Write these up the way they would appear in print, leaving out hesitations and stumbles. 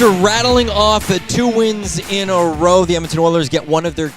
After rattling off 2 wins in a row, the Edmonton Oilers get one of their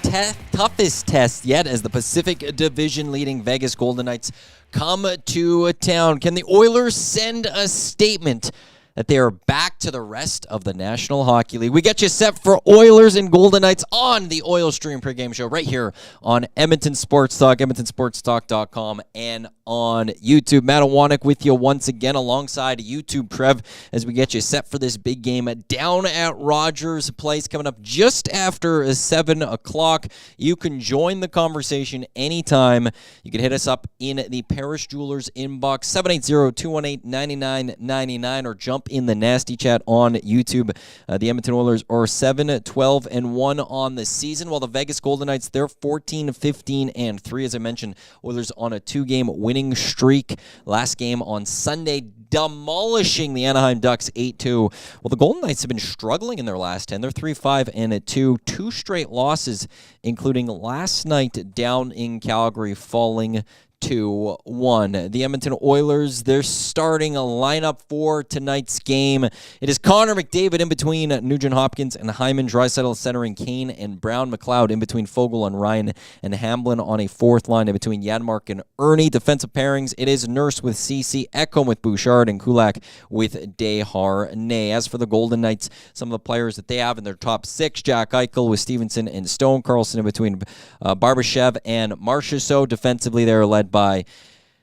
toughest tests yet as the Pacific Division leading Vegas Golden Knights come to town. Can the Oilers send a statement that they are back to the rest of the National Hockey League? We get you set for Oilers and Golden Knights on the Oil Stream pregame show right here on Edmonton Sports Talk, EdmontonSportsTalk.com, and on YouTube. Matt Iwanyk with you once again alongside YouTube Trev as we get you set for this big game down at Rogers Place coming up just after 7 o'clock. You can join the conversation anytime. You can hit us up in the Parish Jewelers inbox, 780-218-9999, or jump in the nasty chat on YouTube. The Edmonton Oilers are 7-12-1 on the season, while the Vegas Golden Knights, they're 14-15-3. As I mentioned, Oilers on a 2-game winning streak. Last game on Sunday, demolishing the Anaheim Ducks 8-2. Well, the Golden Knights have been struggling in their last 10. They're 3-5-2. 2 straight losses, including last night down in Calgary, falling 2-1. The Edmonton Oilers, they're starting a lineup for tonight's game. It is Connor McDavid in between Nugent Hopkins and Hyman, Draisaitl centering Kane and Brown, McLeod in between Fogle and Ryan, and Hamblin on a fourth line in between Janmark and Ernie. Defensive pairings, it is Nurse with Ceci, Ekholm with Bouchard, and Kulak with Desharnais. As for the Golden Knights, some of the players that they have in their top 6, Jack Eichel with Stevenson and Stone, Carlson in between Barbashev and Marchessault. Defensively, they're led by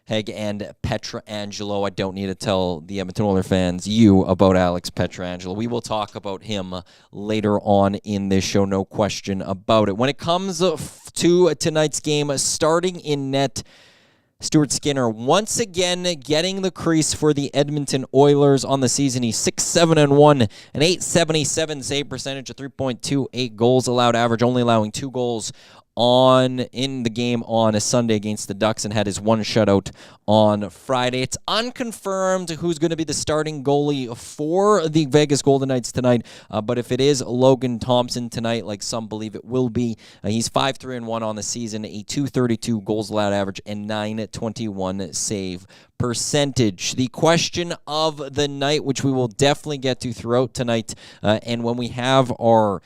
Heg and Pietrangelo. I don't need to tell the Edmonton Oilers fans about Alex Pietrangelo. We will talk about him later on in this show, no question about it. When it comes to tonight's game, starting in net, Stuart Skinner once again getting the crease for the Edmonton Oilers on the season. He's 6-7-1, an .877 save percentage, a 3.28 goals allowed average, only allowing 2 goals in the game on a Sunday against the Ducks, and had his 1 shutout on Friday. It's unconfirmed who's going to be the starting goalie for the Vegas Golden Knights tonight, but if it is Logan Thompson tonight, like some believe it will be, he's 5-3-1 on the season, a .232 goals allowed average, and .921 save percentage. The question of the night, which we will definitely get to throughout tonight, and when we have our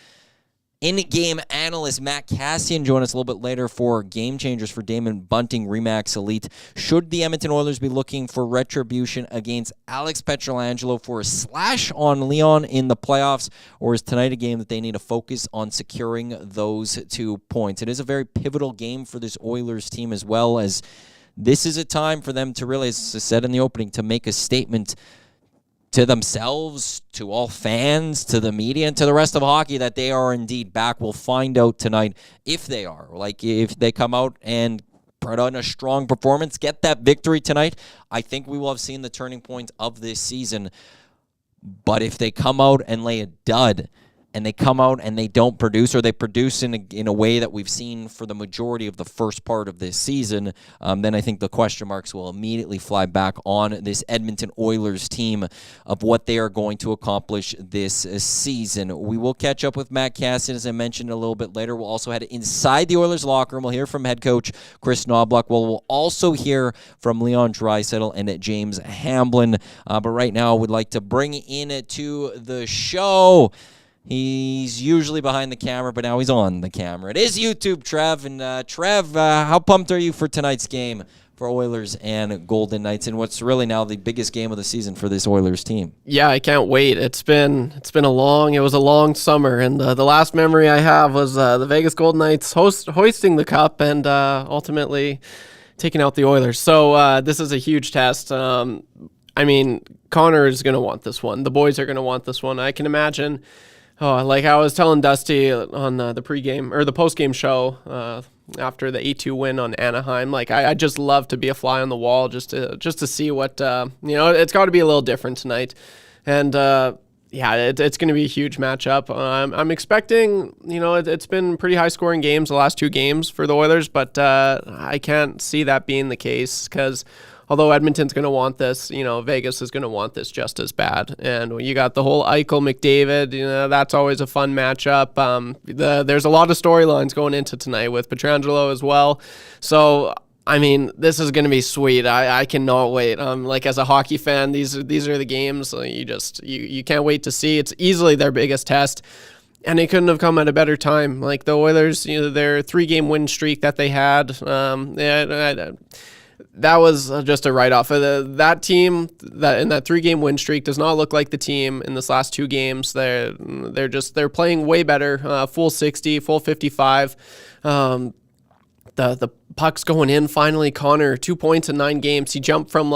in-game analyst Matt Kassian join us a little bit later for Game Changers for Damon Bunting Remax Elite. Should the Edmonton Oilers be looking for retribution against Alex Pietrangelo for a slash on Leon in the playoffs, or is tonight a game that they need to focus on securing those 2 points? It is a very pivotal game for this Oilers team, as well as this is a time for them to really, as I said in the opening, to make a statement to themselves, to all fans, to the media, and to the rest of hockey that they are indeed back. We'll find out tonight if they are. Like, if they come out and put on a strong performance, get that victory tonight, I think we will have seen the turning point of this season. But if they come out and lay a dud, and they come out and they don't produce, or they produce in a way that we've seen for the majority of the first part of this season, then I think the question marks will immediately fly back on this Edmonton Oilers team of what they are going to accomplish this season. We will catch up with Matt Kassian, as I mentioned, a little bit later. We'll also head inside the Oilers locker room. We'll hear from head coach Chris Knobloch. We'll also hear from Leon Draisaitl and James Hamblin. But right now, I would like to bring in to the show. He's usually behind the camera, but now he's on the camera. It is YouTube Trev. And Trev, how pumped are you for tonight's game for Oilers and Golden Knights, and what's really now the biggest game of the season for this Oilers team? Yeah, I can't wait. It was a long summer, and the last memory I have was the Vegas Golden Knights hoisting the cup and ultimately taking out the Oilers. So this is a huge test. Connor is going to want this one. The boys are going to want this one. I can imagine. Like I was telling Dusty on the pregame or the postgame show after the 8-2 win on Anaheim, like I just love to be a fly on the wall just to see what it's got to be a little different tonight, and it's going to be a huge matchup. I'm expecting, it's been pretty high scoring games the last 2 games for the Oilers, but I can't see that being the case because although Edmonton's going to want this, Vegas is going to want this just as bad. And you got the whole Eichel McDavid, that's always a fun matchup. There's a lot of storylines going into tonight with Pietrangelo as well. So I mean, this is going to be sweet. I cannot wait. Like as a hockey fan, these are the games you can't wait to see. It's easily their biggest test. And it couldn't have come at a better time. Like the Oilers, their 3-game win streak that they had, that was just a write-off. That team that in that 3-game win streak does not look like the team in this last 2 games. They're playing way better. Full 60, full 55. The puck's going in finally. Connor, 2 points in 9 games. He jumped from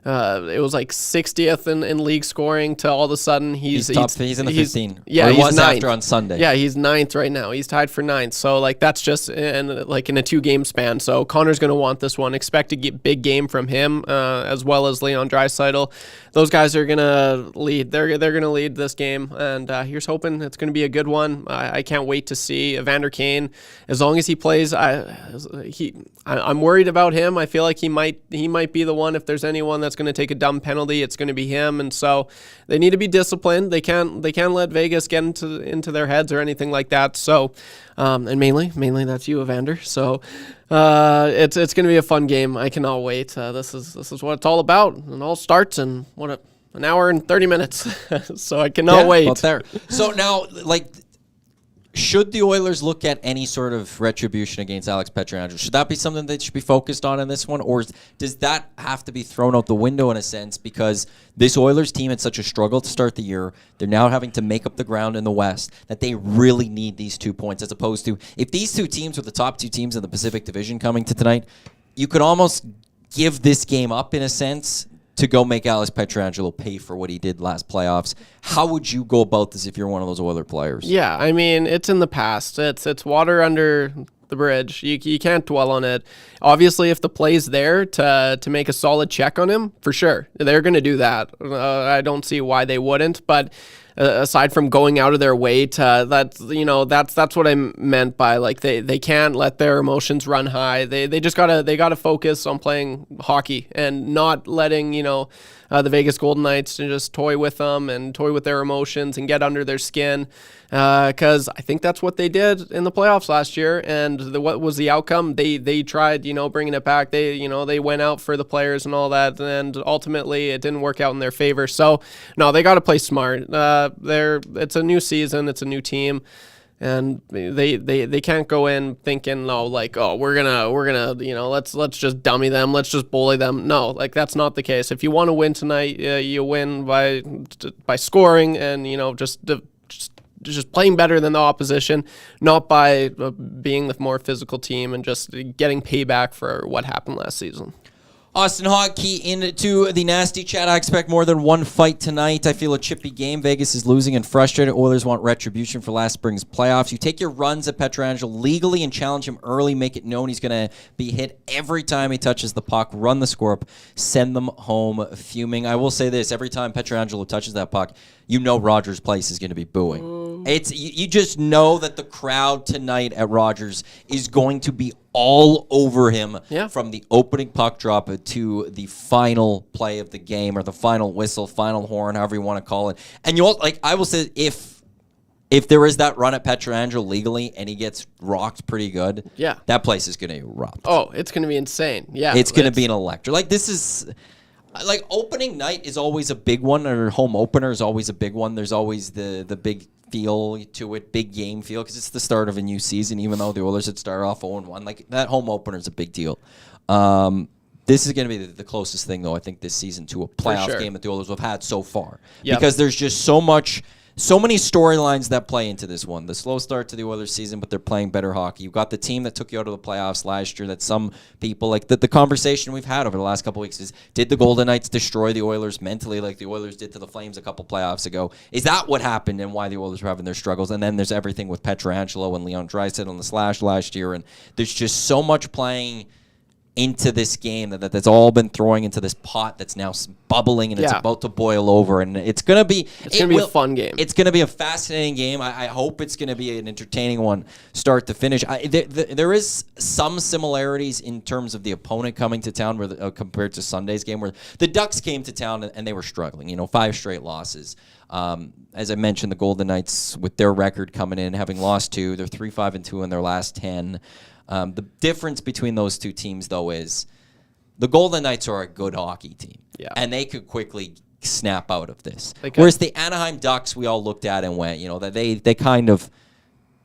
it was 60th in league scoring to all of a sudden he's in the 15. Yeah, he was ninth. after on Sunday. Yeah, he's 9th right now. He's tied for 9th. So that's just in a 2-game span. So Connor's going to want this one. Expect a big game from him as well as Leon Draisaitl. Those guys are going to lead. They're going to lead this game, and here's hoping it's going to be a good one. I can't wait to see Evander Kane. As long as he plays, I'm worried about him. I feel like he might be the one. If there's anyone that's going to take a dumb penalty, it's going to be him. And so they need to be disciplined. They can't let Vegas get into their heads or anything like that. So and mainly that's you, Evander. So it's going to be a fun game. I cannot wait. This is what it's all about. And all starts in an hour and 30 minutes. So I cannot wait. About there. So now, should the Oilers look at any sort of retribution against Alex Pietrangelo? Should that be something they should be focused on in this one? Or does that have to be thrown out the window in a sense because this Oilers team had such a struggle to start the year? They're now having to make up the ground in the West that they really need these 2 points as opposed to if these 2 teams were the top 2 teams in the Pacific Division coming to tonight, you could almost give this game up in a sense to go make Alex Pietrangelo pay for what he did last playoffs. How would you go about this if you're one of those Oiler players? Yeah, I mean, it's in the past. It's water under the bridge. You can't dwell on it. Obviously, if the play's there to make a solid check on him, for sure, they're going to do that. I don't see why they wouldn't, but aside from going out of their way to that's what I meant by they can't let their emotions run high. They just gotta focus on playing hockey and not letting the Vegas Golden Knights to just toy with them and toy with their emotions and get under their skin. Because I think that's what they did in the playoffs last year. And what was the outcome? They tried, bringing it back. They went out for the players and all that. And ultimately, it didn't work out in their favor. So, no, they got to play smart. It's a new season. It's a new team. And they can't go in thinking, we're gonna let's just dummy them, let's just bully them. No, that's not the case. If you want to win tonight, you win by scoring and just playing better than the opposition, not by being the more physical team and just getting payback for what happened last season. Austin Hockey into the nasty chat. I expect more than one fight tonight. I feel a chippy game. Vegas is losing and frustrated. Oilers want retribution for last spring's playoffs. You take your runs at Pietrangelo legally and challenge him early. Make it known he's going to be hit every time he touches the puck. Run the score up. Send them home fuming. I will say this. Every time Pietrangelo touches that puck, Rogers Place is going to be booing. It's you just know that the crowd tonight at Rogers is going to be all over him from the opening puck drop to the final play of the game or the final whistle, final horn, however you want to call it. And I will say if there is that run at Pietrangelo legally and he gets rocked pretty good, that place is going to erupt. Oh, it's going to be insane. Yeah, it's going to be an electric. This is. Opening night is always a big one, or home opener is always a big one. There's always the big feel to it, big game feel, because it's the start of a new season, even though the Oilers had started off 0-1. That home opener is a big deal. This is going to be the closest thing, though, I think, this season to a playoff game that the Oilers have had so far. Because there's just so many storylines that play into this one. The slow start to the Oilers season, but they're playing better hockey. You've got the team that took you out of the playoffs last year that some people, the conversation we've had over the last couple of weeks is, did the Golden Knights destroy the Oilers mentally like the Oilers did to the Flames a couple playoffs ago? Is that what happened and why the Oilers were having their struggles? And then there's everything with Pietrangelo and Leon Draisaitl on the slash last year, and there's just so much playing into this game that's all been throwing into this pot that's now bubbling and it's about to boil over, and it's gonna be a fun game. It's gonna be a fascinating game. I hope it's gonna be an entertaining one, start to finish. There is some similarities in terms of the opponent coming to town compared to Sunday's game, where the Ducks came to town and they were struggling. 5 straight losses. As I mentioned, the Golden Knights, with their record coming in, having lost 2, they're 3-5-2 in their last 10. The difference between those two teams, though, is the Golden Knights are a good hockey team. Yeah. And they could quickly snap out of this. Whereas the Anaheim Ducks, we all looked at and went, that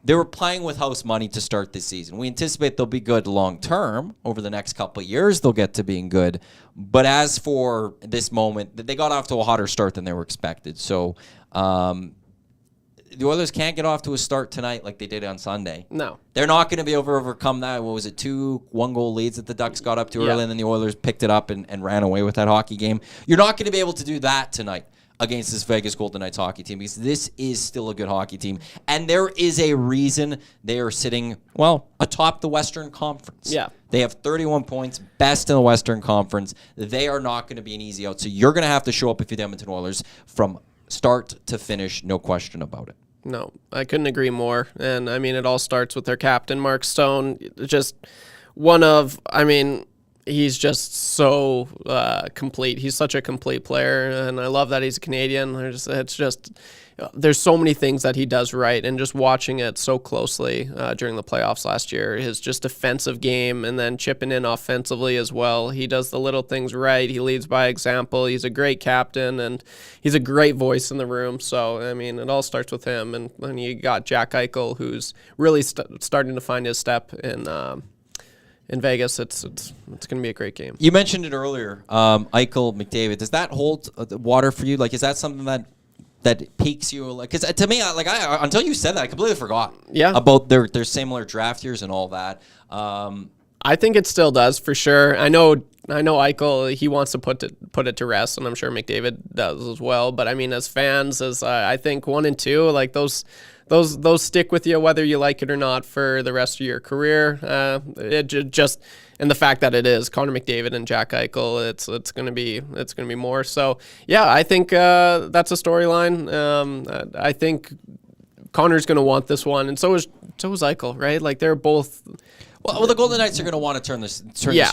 they were playing with house money to start this season. We anticipate they'll be good long term. Over the next couple of years, they'll get to being good. But as for this moment, they got off to a hotter start than they were expected. So the Oilers can't get off to a start tonight like they did on Sunday. No. They're not going to be able to overcome that. What was it, 2 1-goal leads that the Ducks got up to early, and then the Oilers picked it up and ran away with that hockey game. You're not going to be able to do that tonight against this Vegas Golden Knights hockey team, because this is still a good hockey team. And there is a reason they are sitting, atop the Western Conference. Yeah. They have 31 points, best in the Western Conference. They are not going to be an easy out. So you're going to have to show up if you're the Edmonton Oilers from start to finish, no question about it. No, I couldn't agree more. And, it all starts with their captain, Mark Stone. Just he's just so complete. He's such a complete player, and I love that he's a Canadian. There's so many things that he does right, and just watching it so closely during the playoffs last year, his just defensive game and then chipping in offensively as well. He does the little things right. He leads by example. He's a great captain, and he's a great voice in the room. So, it all starts with him. And then you got Jack Eichel, who's really starting to find his step in Vegas. It's going to be a great game. You mentioned it earlier, Eichel, McDavid. Does that hold the water for you? Like, is that something that piques you? Like, because to me, until you said that, I completely forgot. Yeah. About their similar draft years and all that. I think it still does for sure. I know Eichel, he wants to put it to rest, and I'm sure McDavid does as well. But as fans, I think 1 and 2, like those stick with you whether you like it or not for the rest of your career. And the fact that it is Connor McDavid and Jack Eichel, it's going to be more. So yeah, I think that's a storyline. I think Connor's going to want this one, and so is Eichel, right? Like they're both. Well, the Golden Knights are going to want to turn this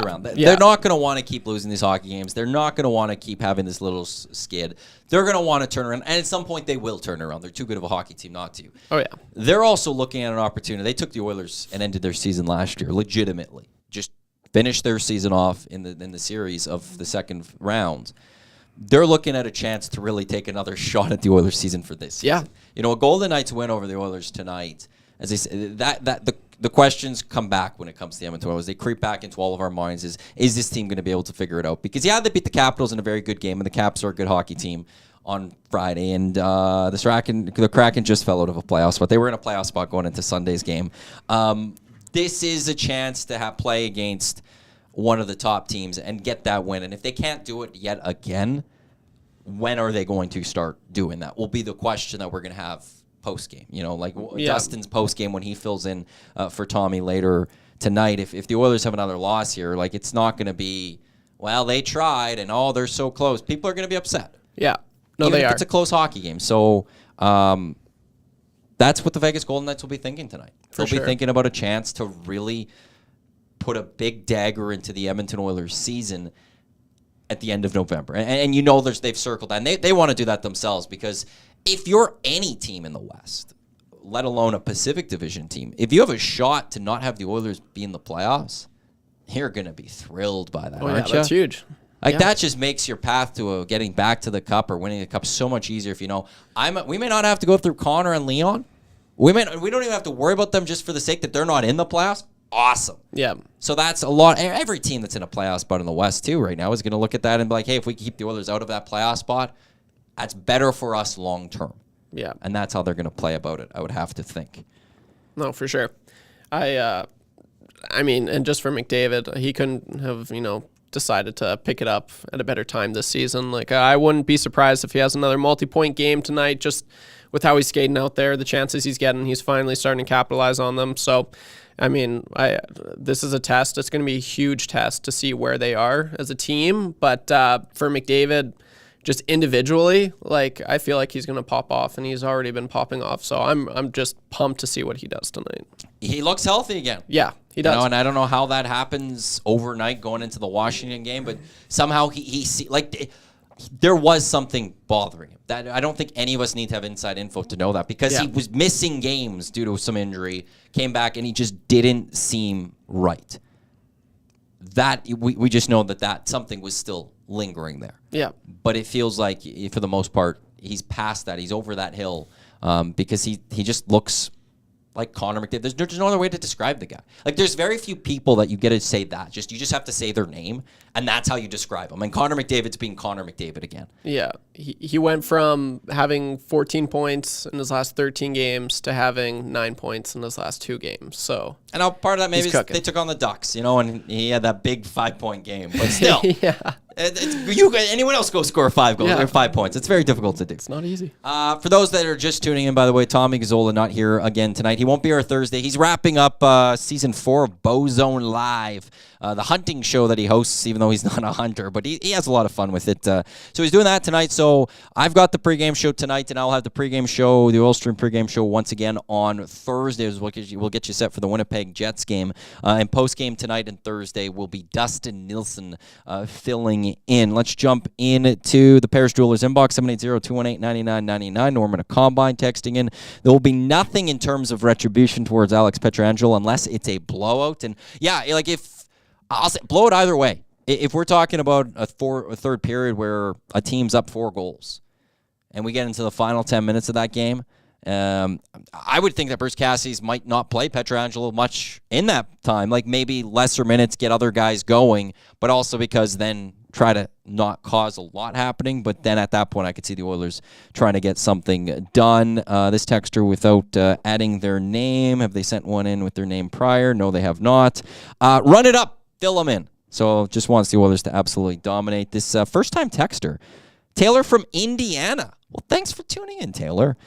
around. They're Yeah. not going to want to keep losing these hockey games. They're not going to want to keep having this little skid. They're going to want to turn around, and at some point they will turn around. They're too good of a hockey team not to. Oh yeah. They're also looking at an opportunity. They took the Oilers and ended their season last year legitimately. Just finished their season off in the series of the second round. They're looking at a chance to really take another shot at the Oilers season for this season. Yeah. A Golden Knights win over the Oilers tonight. As I said, the questions come back when it comes to the Edmonton Oilers. They creep back into all of our minds. Is this team going to be able to figure it out? Because they beat the Capitals in a very good game, and the Caps are a good hockey team on Friday, and the Kraken just fell out of a playoff spot. They were in a playoff spot going into Sunday's game. This is a chance to play against one of the top teams and get that win. And if they can't do it yet again, when are they going to start doing that? Will be the question that we're going to have post-game. Dustin's post-game when he fills in for Tommy later tonight. If the Oilers have another loss here, it's not going to be, they tried and, they're so close. People are going to be upset. Yeah. No, Even they if are. It's a close hockey game. So that's what the Vegas Golden Knights will be thinking tonight. They'll be thinking about a chance to really put a big dagger into the Edmonton Oilers season at the end of November. And they've circled that. And they want to do that themselves, because if you're any team in the West, let alone a Pacific Division team, if you have a shot to not have the Oilers be in the playoffs, you're going to be thrilled by that, aren't you? That's huge. That just makes your path to getting back to the Cup or winning the Cup so much easier. If we may not have to go through Connor and Leon. We don't even have to worry about them just for the sake that they're not in the playoffs. Awesome. Yeah. So that's a lot. Every team that's in a playoff spot in the West too right now is going to look at that and be like, hey, if we keep the Oilers out of that playoff spot, that's better for us long term. Yeah. And that's how they're going to play about it, I would have to think. No, for sure. And just for McDavid, he couldn't have, decided to pick it up at a better time this season. I wouldn't be surprised if he has another multi-point game tonight, just with how he's skating out there, the chances he's getting, he's finally starting to capitalize on them. So, this is a test. It's going to be a huge test to see where they are as a team. But for McDavid, just individually, I feel like he's going to pop off, and he's already been popping off. So I'm just pumped to see what he does tonight. He looks healthy again. Yeah, he does. And I don't know how that happens overnight going into the Washington game, but somehow he there was something bothering him. That I don't think any of us need to have inside info to know that, because he was missing games due to some injury, came back, and he just didn't seem right. That we just know that something was still lingering there. Yeah. But it feels like, for the most part, he's past that. He's over that hill, because he just looks like Connor McDavid. There's no other way to describe the guy. Like, there's very few people that you get to say that. You just have to say their name, and that's how you describe them. And Connor McDavid's being Connor McDavid again. Yeah. He went from having 14 points in his last 13 games to having 9 points in his last 2 games. So, and part of that maybe is they took on the Ducks, and he had that big 5-point game. But still, anyone else go score 5 goals or 5 points. It's very difficult to do. It's not easy. For those that are just tuning in, by the way, Tommy Gazzola not here again tonight. He won't be here Thursday. He's wrapping up season 4 of Bozone Live, the hunting show that he hosts, even though he's not a hunter, but he has a lot of fun with it. So he's doing that tonight. So I've got the pregame show tonight, and I'll have the pregame show, the Oil Stream pregame show, once again on Thursdays. We'll get you set for the Winnipeg Jets game. And postgame tonight and Thursday will be Dustin Nielsen filling in. Let's jump into the Paris Jewelers inbox, 780-218-9999. Norman, a Combine texting in. There will be nothing in terms of retribution towards Alex Pietrangelo unless it's a blowout. And I'll say blow it either way. If we're talking about a third period where a team's up 4 goals and we get into the final 10 minutes of that game, I would think that Bruce Cassidy's might not play Pietrangelo much in that time. Like, maybe lesser minutes, get other guys going, but also because then try to not cause a lot happening. But then at that point, I could see the Oilers trying to get something done. This texter, without adding their name, have they sent one in with their name prior? No, they have not. Run it up. Fill them in. So just wants the Oilers to absolutely dominate. This first-time texter, Taylor from Indiana. Well, thanks for tuning in, Taylor.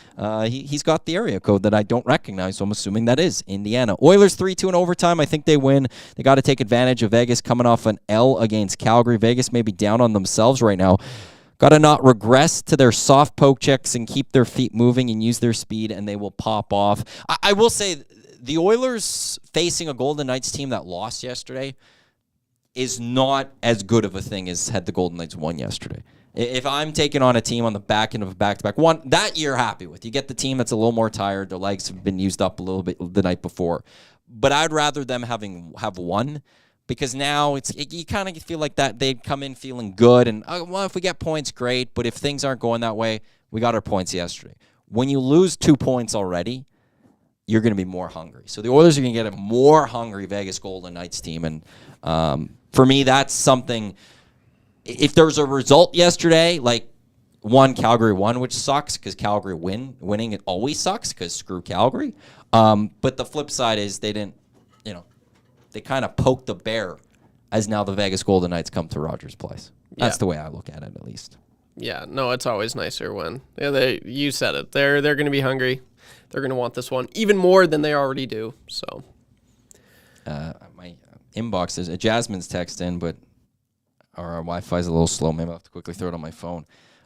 He's got the area code that I don't recognize, so I'm assuming that is Indiana. Oilers 3-2 in overtime. I think they win. They got to take advantage of Vegas coming off an L against Calgary. Vegas may be down on themselves right now. Got to not regress to their soft poke checks and keep their feet moving and use their speed, and they will pop off. I will say the Oilers facing a Golden Knights team that lost yesterday is not as good of a thing as had the Golden Knights won yesterday. If I'm taking on a team on the back end of a back-to-back, one that you're happy with. You get the team that's a little more tired. Their legs have been used up a little bit the night before. But I'd rather them have won, because now you kind of feel like that they'd come in feeling good. And, if we get points, great. But if things aren't going that way, we got our points yesterday. When you lose 2 points already, you're going to be more hungry. So the Oilers are going to get a more hungry Vegas Golden Knights team. And for me, that's something. If there's a result yesterday, like Calgary won, which sucks because Calgary winning it always sucks because screw Calgary. But the flip side is they didn't, they kind of poked the bear as now the Vegas Golden Knights come to Rogers Place. That's the way I look at it, at least. Yeah, no, it's always nicer when you said it. They're going to be hungry. They're going to want this one even more than they already do. So, my inbox is a Jasmine's text in, but our Wi-Fi is a little slow. Maybe I'll have to quickly throw it on my phone.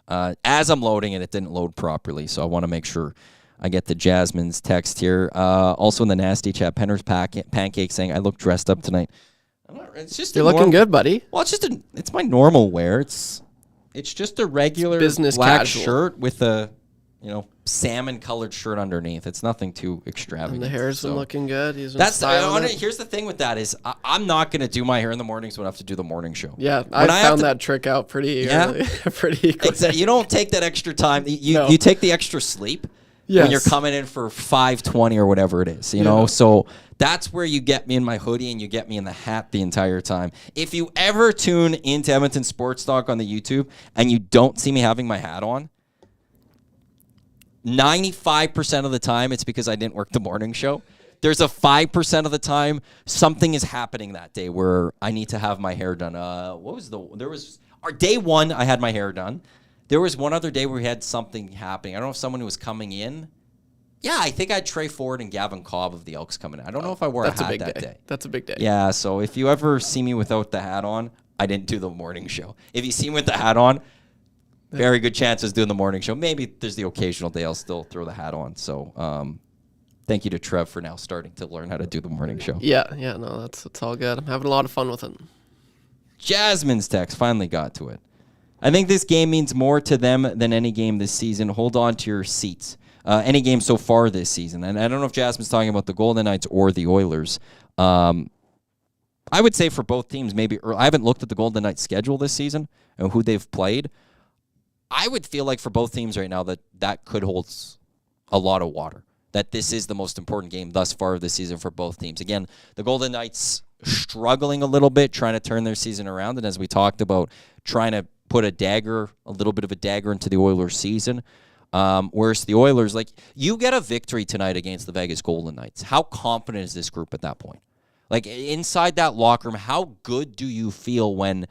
As I'm loading it, it didn't load properly, so I want to make sure I get the Jasmine's text here. Also in the nasty chat, Penner's Pancake saying, I look dressed up tonight. It's just you're looking good, buddy. Well, it's my normal wear. It's just a regular business black casual shirt with a salmon-colored shirt underneath. It's nothing too extravagant. And the hair's been looking good. Here's the thing with that is I'm not going to do my hair in the mornings when I have to do the morning show. Yeah, I found that trick out pretty early, pretty quick. You don't take that extra time. You take the extra sleep when you're coming in for 5:20 or whatever it is. You know, so that's where you get me in my hoodie and you get me in the hat the entire time. If you ever tune into Edmonton Sports Talk on the YouTube and you don't see me having my hat on, 95% of the time, it's because I didn't work the morning show. There's a 5% of the time something is happening that day where I need to have my hair done. There was day one I had my hair done. There was one other day where we had something happening. I don't know if someone was coming in. Yeah, I think I had Trey Ford and Gavin Cobb of the Elks coming in. I don't know if I wore a hat that day. That's a big day. Yeah, so if you ever see me without the hat on, I didn't do the morning show. If you see me with the hat on, very good chances doing the morning show. Maybe there's the occasional day I'll still throw the hat on. So thank you to Trev for now starting to learn how to do the morning show. Yeah, no, that's all good. I'm having a lot of fun with it. Jasmine's text finally got to it. I think this game means more to them than any game this season. Hold on to your seats. Any game so far this season. And I don't know if Jasmine's talking about the Golden Knights or the Oilers. I would say for both teams, maybe I haven't looked at the Golden Knights schedule this season and who they've played. I would feel like for both teams right now that could hold a lot of water. That this is the most important game thus far of the season for both teams. Again, the Golden Knights struggling a little bit, trying to turn their season around. And as we talked about, trying to put a little bit of a dagger into the Oilers' season. Whereas the Oilers, like, you get a victory tonight against the Vegas Golden Knights. How confident is this group at that point? Like, inside that locker room, how good do you feel when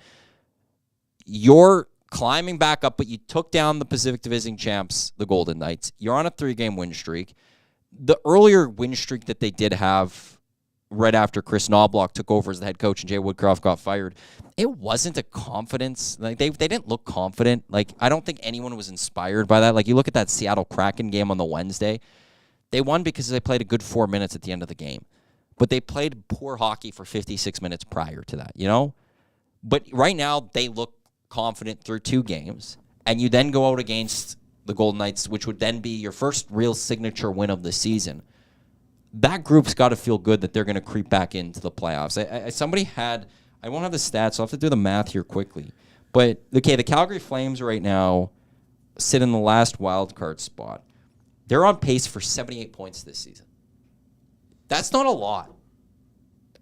you're climbing back up, but you took down the Pacific Division champs, the Golden Knights. You're on a 3-game win streak. The earlier win streak that they did have right after Chris Knobloch took over as the head coach and Jay Woodcroft got fired, it wasn't a confidence. Like, they didn't look confident. Like, I don't think anyone was inspired by that. Like, you look at that Seattle Kraken game on the Wednesday. They won because they played a good 4 minutes at the end of the game. But they played poor hockey for 56 minutes prior to that, you know? But right now, they look confident through 2 games. And you then go out against the Golden Knights, which would then be your first real signature win of the season. That group's got to feel good that they're going to creep back into the playoffs. I won't have the stats, so I'll have to do the math here quickly. But, okay, the Calgary Flames right now sit in the last wild card spot. They're on pace for 78 points this season. That's not a lot.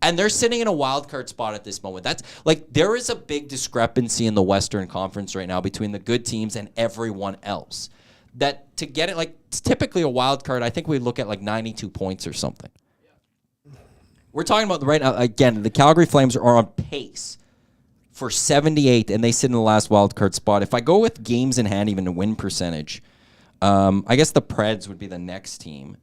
And they're sitting in a wild card spot at this moment. That's like, there is a big discrepancy in the Western Conference right now between the good teams and everyone else. That to get it, like, it's typically a wild card, I think we look at like 92 points or something. We're talking about right now, again, the Calgary Flames are on pace for 78, and they sit in the last wild card spot. If I go with games in hand, even a win percentage, I guess the Preds would be the next team.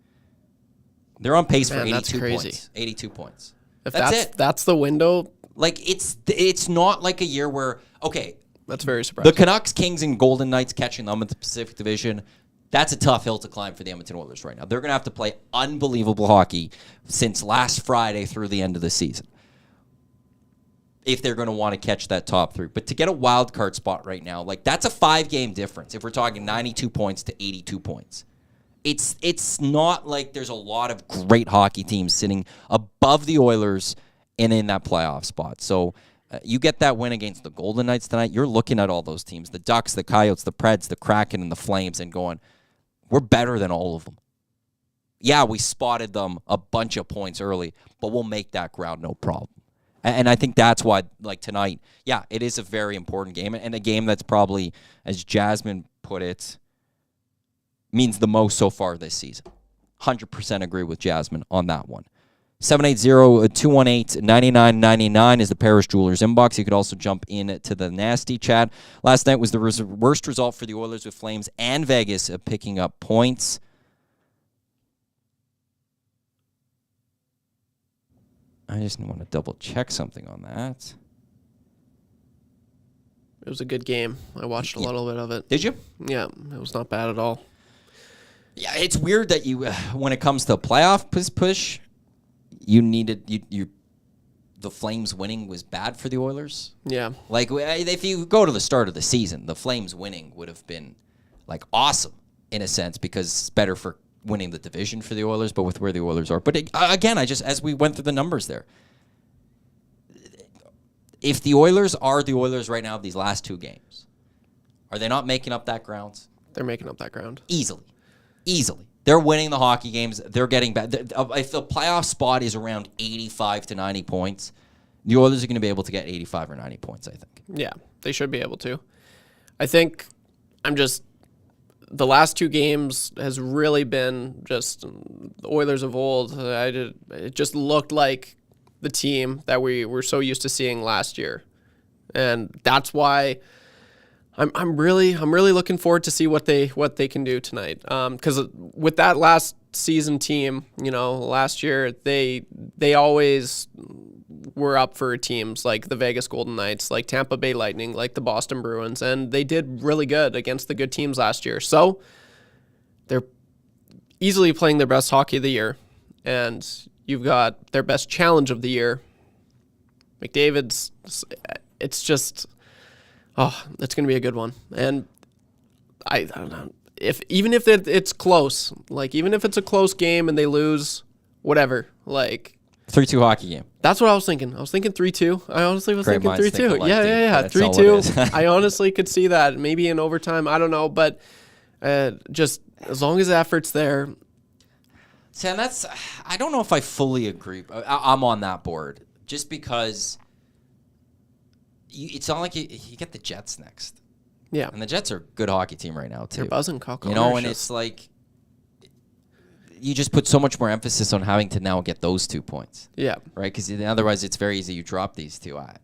They're on pace for 82 points. 82 points. If that's it. That's the window. Like, it's not like a year where, okay, that's very surprising. the Canucks, Kings, and Golden Knights catching them in the Pacific Division, that's a tough hill to climb for the Edmonton Oilers right now. They're going to have to play unbelievable hockey since last Friday through the end of the season if they're going to want to catch that top 3. But to get a wild card spot right now, like, that's a 5-game difference if we're talking 92 points to 82 points. It's not like there's a lot of great hockey teams sitting above the Oilers and in that playoff spot. So you get that win against the Golden Knights tonight, you're looking at all those teams, the Ducks, the Coyotes, the Preds, the Kraken, and the Flames, and going, we're better than all of them. Yeah, we spotted them a bunch of points early, but we'll make that ground no problem. And I think that's why, like, tonight, yeah, it is a very important game, and a game that's probably, as Jasmine put it, means the most so far this season. 100% agree with Jasmine on that one. 780-218-9999 is the Paris Jewelers inbox. You could also jump in to the nasty chat. Last night was the worst result for the Oilers, with Flames and Vegas picking up points. I just want to double check something on that. It was a good game. I watched a little bit of it. Did you? Yeah, it was not bad at all. Yeah, it's weird that you, when it comes to playoff push, you needed the Flames winning was bad for the Oilers. Yeah, like, if you go to the start of the season, the Flames winning would have been, like, awesome in a sense, because it's better for winning the division for the Oilers. But with where the Oilers are, but again, as we went through the numbers there, if the Oilers are the Oilers right now of these last 2 games, are they not making up that ground? They're making up that ground Easily. They're winning the hockey games. They're getting back. If the playoff spot is around 85 to 90 points, the Oilers are going to be able to get 85 or 90 points, I think. Yeah, they should be able to. I think the last 2 games has really been just the Oilers of old. It just looked like the team that we were so used to seeing last year. And that's why I'm really looking forward to see what they can do tonight. Because with that last season team, last year they always were up for teams like the Vegas Golden Knights, like Tampa Bay Lightning, like the Boston Bruins, and they did really good against the good teams last year. So they're easily playing their best hockey of the year, and you've got their best challenge of the year. McDavid's, it's just Oh, that's going to be a good one. And I don't know. Even if it's close, like even if it's a close game and they lose, whatever, like 3-2 hockey game. That's what I was thinking. I was thinking 3-2. I honestly was Great thinking 3-2. minds think alike, dude. Yeah. That's all it is. 3-2. I honestly could see that. Maybe in overtime. I don't know. But just as long as the effort's there. See, and I don't know if I fully agree. I'm on that board just because it's not like you get the Jets next. Yeah. And the Jets are a good hockey team right now, too. They're buzzing, Kyle. And it's like you just put so much more emphasis on having to now get those 2 points. Yeah. Right? Because otherwise it's very easy you drop these two. I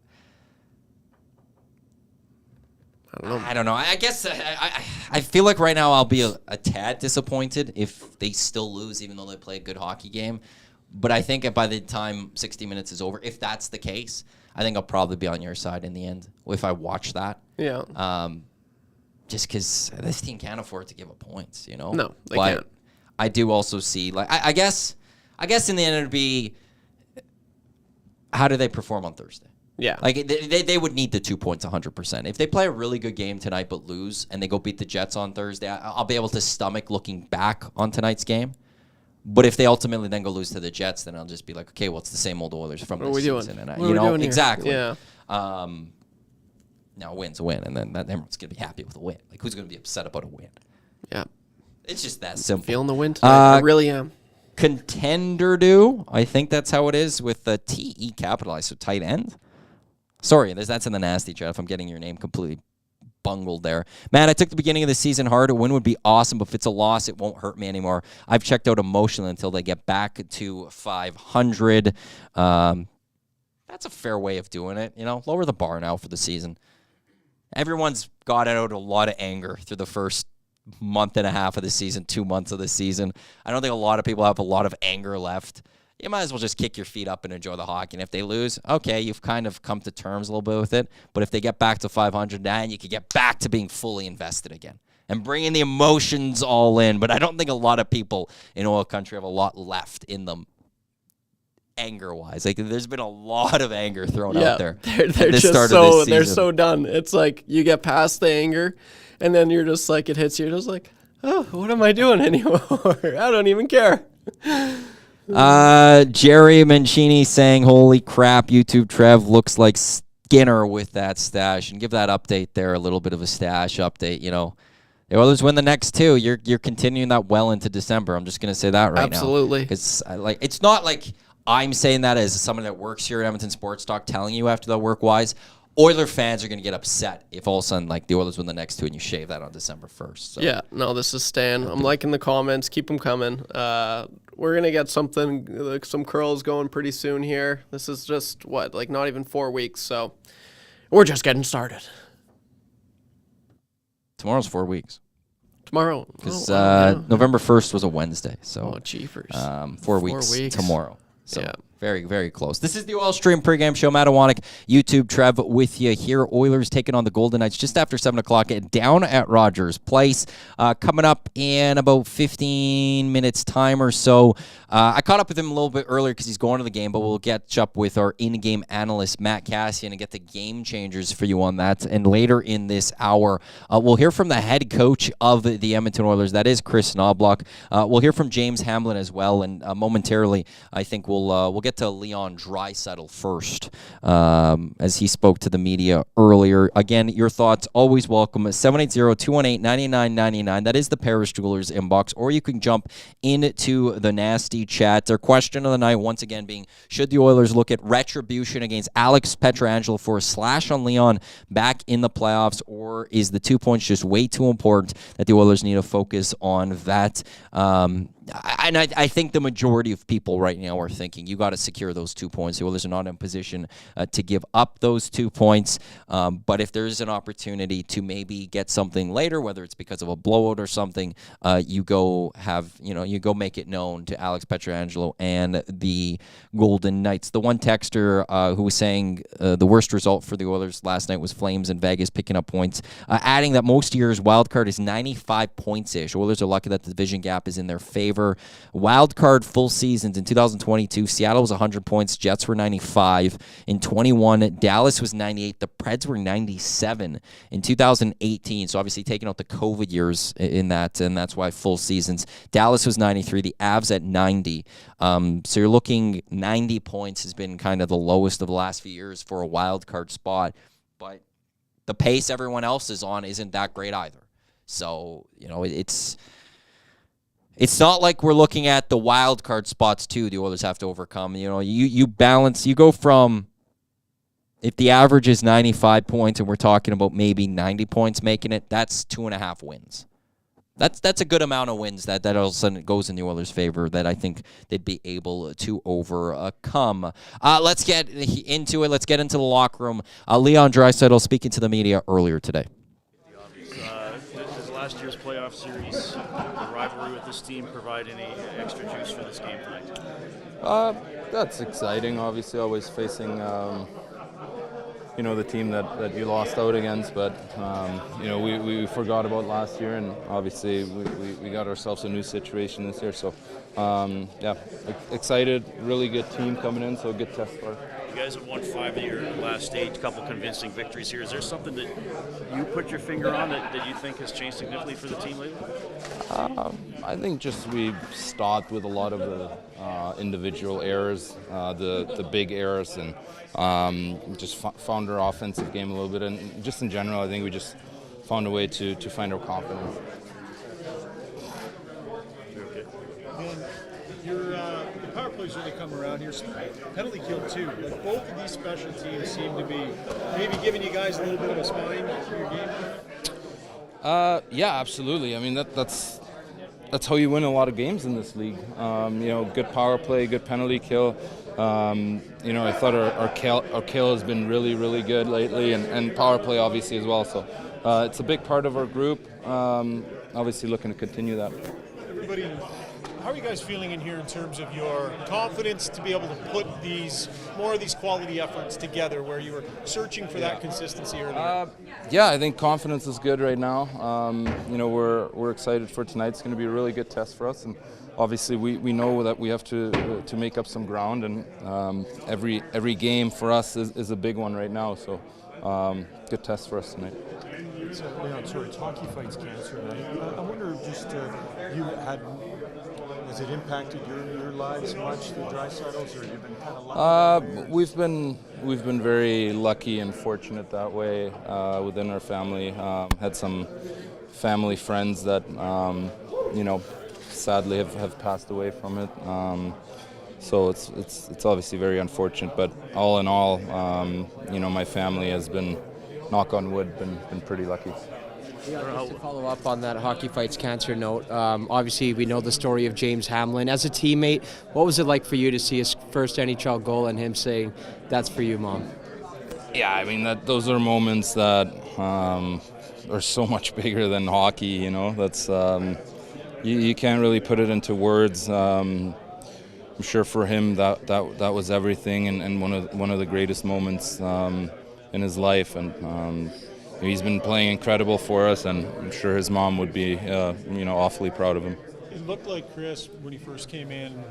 don't know. I guess I feel like right now I'll be a tad disappointed if they still lose, even though they play a good hockey game. But I think by the time 60 minutes is over, if that's the case, I think I'll probably be on your side in the end if I watch that. Yeah. Just because this team can't afford to give up points, No, they can't. I do also see, like, I guess in the end it'd be, how do they perform on Thursday? Yeah. Like, they would need the 2 points 100%. If they play a really good game tonight but lose and they go beat the Jets on Thursday, I'll be able to stomach looking back on tonight's game. But if they ultimately then go lose to the Jets, then I'll just be like, okay, well, it's the same old Oilers from this season. What And are we doing here? exactly. Yeah. Now, a win's a win, and then everyone's going to be happy with a win. Like, who's going to be upset about a win? Yeah. It's just that simple. Feeling the win tonight. I really am. Contender do. I think that's how it is with the T-E capitalized, so tight end. Sorry, that's in the nasty chat if I'm getting your name completely bungled there. Matt, I took the beginning of the season hard. A win would be awesome, but if it's a loss, it won't hurt me anymore. I've checked out emotionally until they get back to 500. That's a fair way of doing it. Lower the bar now for the season. Everyone's got out a lot of anger through the first month and a half of the season, 2 months of the season. I don't think a lot of people have a lot of anger left. You might as well just kick your feet up and enjoy the hockey. And if they lose, okay, you've kind of come to terms a little bit with it. But if they get back to 500, then you could get back to being fully invested again and bringing the emotions all in. But I don't think a lot of people in oil country have a lot left in them anger-wise. Like, there's been a lot of anger thrown out there. They're so done. It's like you get past the anger, and then you're just like, it hits you. You're just like, oh, what am I doing anymore? I don't even care. Jerry Mancini saying, holy crap, YouTube Trev looks like Skinner with that stash. And give that update there, a little bit of a stash update. The Oilers win the next two. You're continuing that well into December. I'm just going to say that right now. Absolutely. Because it's not like I'm saying that as someone that works here at Edmonton Sports Talk telling you after that work-wise. Oiler fans are going to get upset if all of a sudden, like, the Oilers win the next two and you shave that on December 1st. So. Yeah, no, this is Stan. I'm liking the comments. Keep them coming. We're going to get something, like some curls going pretty soon here. This is just, not even 4 weeks, so we're just getting started. Tomorrow's 4 weeks. Tomorrow. Because November 1st was a Wednesday. So, jeepers. 4 weeks tomorrow. So yeah. Very, very close. This is the Oil Stream pregame show. Matt Iwanyk, YouTube, Trev with you here. Oilers taking on the Golden Knights just after 7 o'clock down at Rogers Place. Coming up in about 15 minutes time or so. I caught up with him a little bit earlier because he's going to the game, but we'll catch up with our in-game analyst, Matt Kassian, and get the game changers for you on that. And later in this hour, we'll hear from the head coach of the Edmonton Oilers. That is Chris Knobloch. We'll hear from James Hamblin as well. And momentarily, I think we'll get to Leon Draisaitl first, as he spoke to the media earlier. Again, your thoughts always welcome. 780-218-9999. That is the Paris Jewelers inbox, or you can jump into the nasty chat. Their question of the night, once again, being, should the Oilers look at retribution against Alex Pietrangelo for a slash on Leon back in the playoffs, or is the 2 points just way too important that the Oilers need to focus on that? I think the majority of people right now are thinking you got to secure those 2 points. The Oilers are not in position to give up those 2 points. But if there is an opportunity to maybe get something later, whether it's because of a blowout or something, you go make it known to Alex Pietrangelo and the Golden Knights. The one texter who was saying the worst result for the Oilers last night was Flames in Vegas picking up points, adding that most years wild card is 95 points-ish. Oilers are lucky that the division gap is in their favor. Wild card full seasons in 2022, Seattle was 100 points. Jets were 95 in 21. Dallas was 98. The Preds were 97 in 2018. So obviously taking out the COVID years in that, and that's why full seasons. Dallas was 93. The Avs at 90. So you're looking 90 points has been kind of the lowest of the last few years for a wild card spot. But the pace everyone else is on isn't that great either. So, it's not like we're looking at the wild card spots too the Oilers have to overcome. You balance, you go from, if the average is 95 points and we're talking about maybe 90 points making it, that's 2.5 wins. That's a good amount of wins that all of a sudden goes in the Oilers' favor that I think they'd be able to overcome. Let's get into it. Let's get into the locker room. Leon Draisaitl speaking to the media earlier today. Does last year's playoff series, the rivalry with this team, provide any extra juice for this game tonight? That's exciting. Obviously, always facing the team that you lost out against, but we forgot about last year, and obviously we got ourselves a new situation this year. So excited. Really good team coming in, so a good test for us. You guys have won 5 of your last 8, couple convincing victories here. Is there something that you put your finger on that you think has changed significantly for the team lately? I think just we stopped with a lot of the individual errors, the big errors, and just found our offensive game a little bit. And just in general, I think we just found a way to find our confidence. Your power plays really come around here. Penalty kill too. Like both of these special teams seem to be maybe giving you guys a little bit of a spine for your game. Yeah, absolutely. I mean that's how you win a lot of games in this league. Good power play, good penalty kill. I thought our kill has been really, really good lately, and power play obviously as well. So it's a big part of our group. Obviously looking to continue that. Everybody, how are you guys feeling in here in terms of your confidence to be able to put more of these quality efforts together where you were searching for that consistency earlier? I think confidence is good right now. We're excited for tonight. It's going to be a really good test for us, and obviously we know that we have to make up some ground, and every game for us is a big one right now. So good test for us tonight. Hockey fights cancer. I wonder has it impacted your lives much, the Draisaitl's, or you've been kind of lucky? We've been very lucky and fortunate that way within our family. Had some family friends that sadly have passed away from it. So it's obviously very unfortunate, but all in all, my family has been, knock on wood, been pretty lucky. Yeah, just to follow up on that hockey fights cancer note, obviously we know the story of James Hamlin. As a teammate, what was it like for you to see his first NHL goal and him saying, "That's for you, Mom"? Yeah, I mean those are moments that are so much bigger than hockey. That's you can't really put it into words. I'm sure for him that was everything, and one of the greatest moments in his life, and he's been playing incredible for us, and I'm sure his mom would be awfully proud of him. It looked like Chris, when he first came in,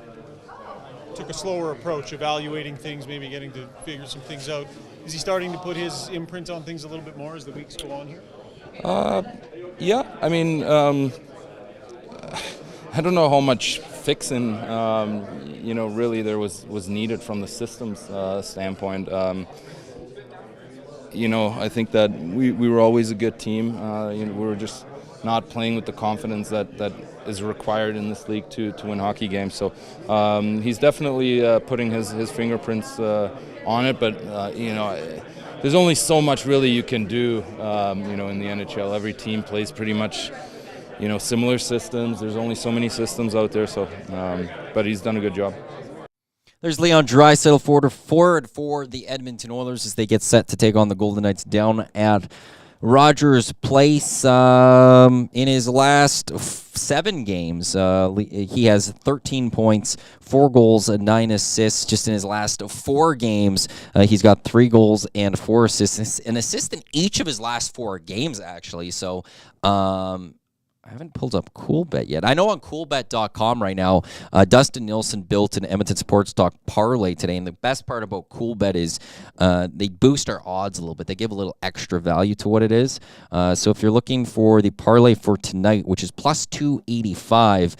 took a slower approach, evaluating things, maybe getting to figure some things out. Is he starting to put his imprint on things a little bit more as the weeks go on here? Yeah, I mean, I don't know how much fixing, really there was needed from the systems standpoint. I think that we were always a good team. We were just not playing with the confidence that is required in this league to win hockey games. So he's definitely putting his fingerprints on it, but there's only so much really you can do in the NHL. Every team plays pretty much similar systems. There's only so many systems out there, so but he's done a good job. There's Leon Draisaitl, forward for the Edmonton Oilers as they get set to take on the Golden Knights down at Rogers Place. In his last 7 games, he has 13 points, 4 goals, and 9 assists. Just in his last 4 games, he's got 3 goals and 4 assists. An assist in each of his last 4 games, actually. So I haven't pulled up CoolBet yet. I know on CoolBet.com right now, Dustin Nilsson built an Edmonton Sports Talk parlay today, and the best part about CoolBet is they boost our odds a little bit. They give a little extra value to what it is. So if you're looking for the parlay for tonight, which is plus 285,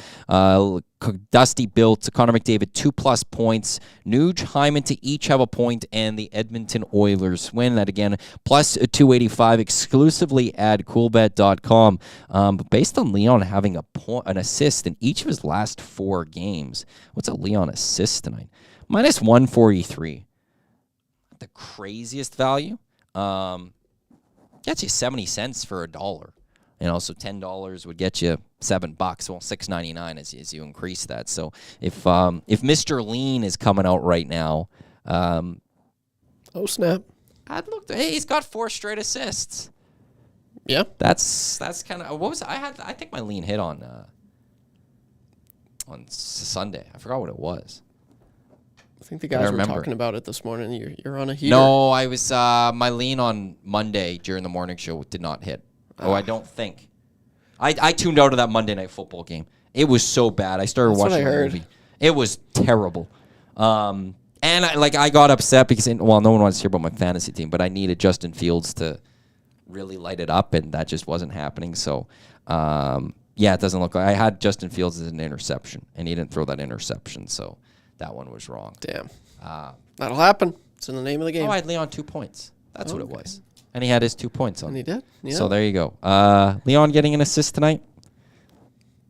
Dusty built Connor McDavid 2+ points, Nuge, Hyman to each have a point, and the Edmonton Oilers win. That again, plus 285 exclusively at CoolBet.com. But based on Leon having an assist in each of his last 4 games, what's a Leon assist tonight? Minus 143. The craziest value. Gets you 70 cents for $1. So $10 would get you $7. Well, $6.99 as you increase that. So if Mr. Lean is coming out right now, oh snap! I'd look. Hey, he's got 4 straight assists. Yeah, that's kind of what was I had. I think my lean hit on Sunday. I forgot what it was. I think the guys were talking about it this morning. You're on a heater. No, I was my lean on Monday during the morning show did not hit. I don't think. I tuned out of that Monday Night Football game. It was so bad. I started watching the movie. It was terrible. And I got upset because no one wants to hear about my fantasy team, but I needed Justin Fields to really light it up, and that just wasn't happening. So, it doesn't look like I had Justin Fields as an interception, and he didn't throw that interception, so that one was wrong. Damn. That'll happen. It's in the name of the game. I had Leon 2 points. That's what it was. And he had his 2 points on. And he did? Yeah. So there you go. Leon getting an assist tonight.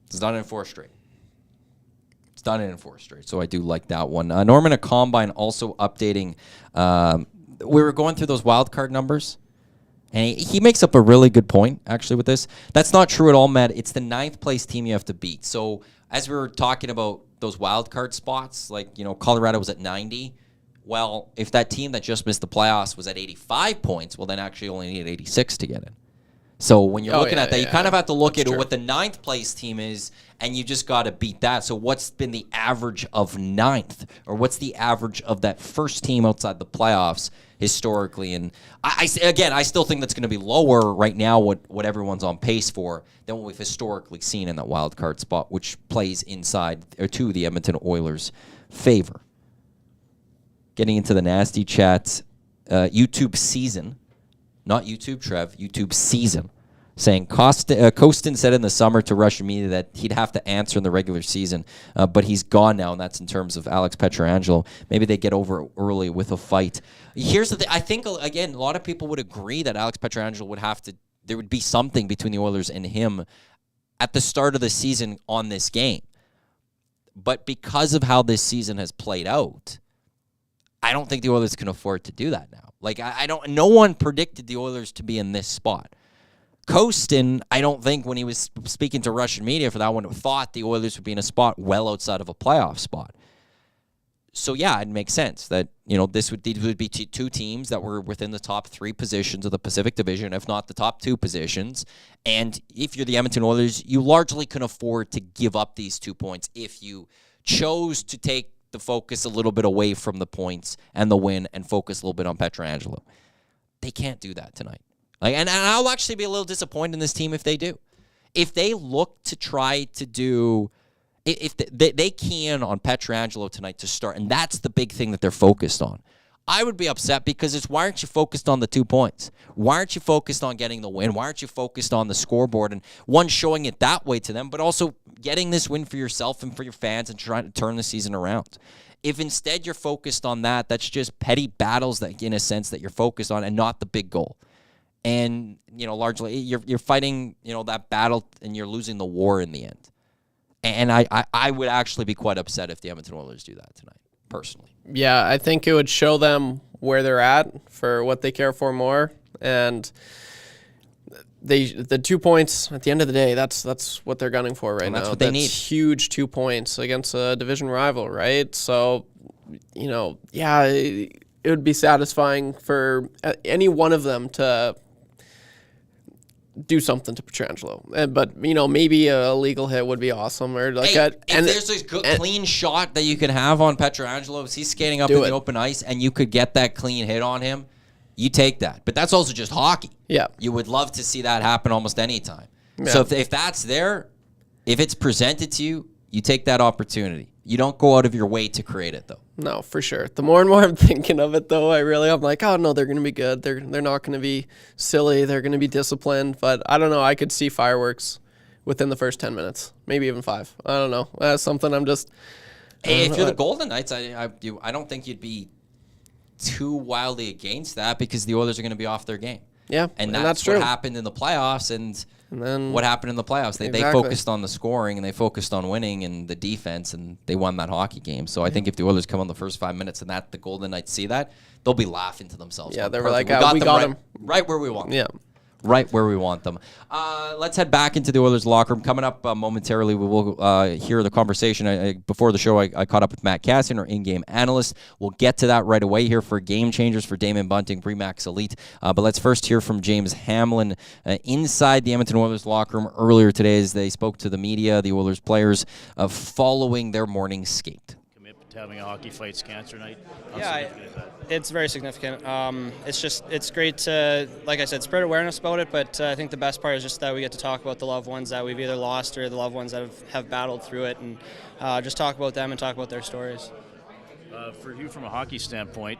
It's done in 4 straight. So I do like that one. Norman at Combine also updating. We were going through those wild card numbers. And he makes up a really good point, actually, with this. That's not true at all, Matt. It's the 9th place team you have to beat. So as we were talking about those wild card spots, Colorado was at 90. Well, if that team that just missed the playoffs was at 85 points, well, then actually only need 86 to get in. So when you're looking at that, you kind of have to look at what the 9th place team is, and you just got to beat that. So what's been the average of 9th, or what's the average of that first team outside the playoffs historically? And I still think that's going to be lower right now, what everyone's on pace for, than what we've historically seen in that wild card spot, which plays inside or to the Edmonton Oilers' favor. Getting into the nasty chat, YouTube season, not YouTube Trev, YouTube season, saying Kostin said in the summer to Russian media that he'd have to answer in the regular season, but he's gone now, and that's in terms of Alex Pietrangelo. Maybe they get over it early with a fight. Here's the thing. I think, again, a lot of people would agree that Alex Pietrangelo there would be something between the Oilers and him at the start of the season on this game. But because of how this season has played out, I don't think the Oilers can afford to do that now. No one predicted the Oilers to be in this spot. Kostin, I don't think when he was speaking to Russian media for that one, thought the Oilers would be in a spot well outside of a playoff spot. So yeah, it makes sense that, these would be 2 teams that were within the top 3 positions of the Pacific Division, if not the top 2 positions. And if you're the Edmonton Oilers, you largely can afford to give up these 2 points if you chose to take the focus a little bit away from the points and the win and focus a little bit on Pietrangelo. They can't do that tonight. And I'll actually be a little disappointed in this team if they do. If they look to try to do, if they can on Pietrangelo tonight to start, and that's the big thing that they're focused on. I would be upset because why aren't you focused on the 2 points? Why aren't you focused on getting the win? Why aren't you focused on the scoreboard and showing it that way to them, but also getting this win for yourself and for your fans and trying to turn the season around? If instead you're focused on that, that's just petty battles that, in a sense, that you're focused on and not the big goal. And, largely you're fighting, that battle and you're losing the war in the end. And I would actually be quite upset if the Edmonton Oilers do that tonight, personally. Yeah, I think it would show them where they're at for what they care for more. And the 2 points at the end of the day, that's what they're gunning for right now. That's what they need. Huge 2 points against a division rival, right? So, it would be satisfying for any one of them to do something to Pietrangelo. But, maybe a legal hit would be awesome. Or if there's a good, clean shot that you can have on Pietrangelo, if he's skating up in the open ice and you could get that clean hit on him, you take that. But that's also just hockey. Yeah. You would love to see that happen almost any time. So if that's there, if it's presented to you, you take that opportunity. You don't go out of your way to create it, though. No, for sure. The more and more I'm thinking of it, though, I'm like, oh, no, they're going to be good. They're not going to be silly. They're going to be disciplined. But I don't know. I could see fireworks within the first 10 minutes, maybe even 5. I don't know. That's something I'm just... Hey, if you're the Golden Knights, I don't think you'd be too wildly against that because the Oilers are going to be off their game. Yeah, and that's true. what happened in the playoffs, and then what happened in the playoffs. They focused on the scoring, and they focused on winning and the defense, and they won that hockey game. So I think if the Oilers come on the first 5 minutes and the Golden Knights see that, they'll be laughing to themselves. Yeah, they were perfect. like, we got them. Right where we want them. Yeah. Right where we want them. Let's head back into the Oilers locker room. Coming up momentarily, we will hear the conversation. Before the show, I caught up with Matt Kassian, our in-game analyst. We'll get to that right away here for Game Changers for Damon Bunting, Remax Elite. But let's first hear from James Hamlin inside the Edmonton Oilers locker room earlier today as they spoke to the media, the Oilers players, following their morning skate. Commitment to having a hockey fights cancer night. It's very significant. It's great to, like I said, spread awareness about it, but I think the best part is just that we get to talk about the loved ones that we've either lost or the loved ones that have battled through it, and just talk about them and talk about their stories. For you, from a hockey standpoint,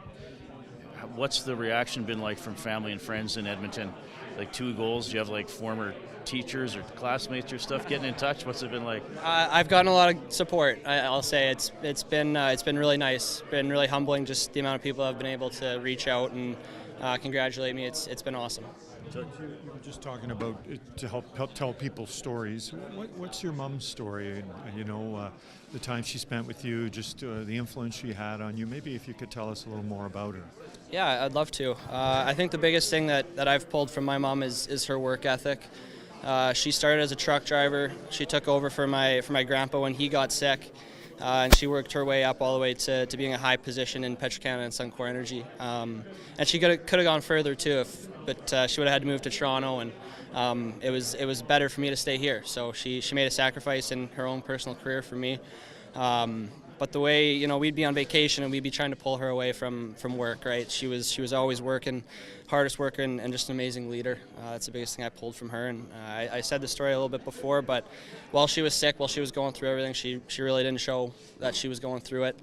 what's the reaction been like from family and friends in Edmonton? Like 2 goals, do you have like former teachers or classmates or stuff getting in touch? What's it been like? I've gotten a lot of support. I'll say it's been really nice. Been really humbling, just the amount of people that have been able to reach out and congratulate me. It's been awesome. So you were just talking about to help tell people stories. What's your mom's story? And the time she spent with you, just the influence she had on you. Maybe if you could tell us a little more about her. Yeah, I'd love to. I think the biggest thing that I've pulled from my mom is her work ethic. She started as a truck driver. She took over for my grandpa when he got sick, and she worked her way up all the way to being a high position in Petro-Canada and Suncor Energy. And she could have gone further too, but she would have had to move to Toronto, and it was better for me to stay here. So she made a sacrifice in her own personal career for me. But the way, we'd be on vacation and we'd be trying to pull her away from work, right? She was always working, hardest worker, and just an amazing leader. That's the biggest thing I pulled from her. And I said the story a little bit before, but while she was sick, while she was going through everything, she really didn't show that she was going through it.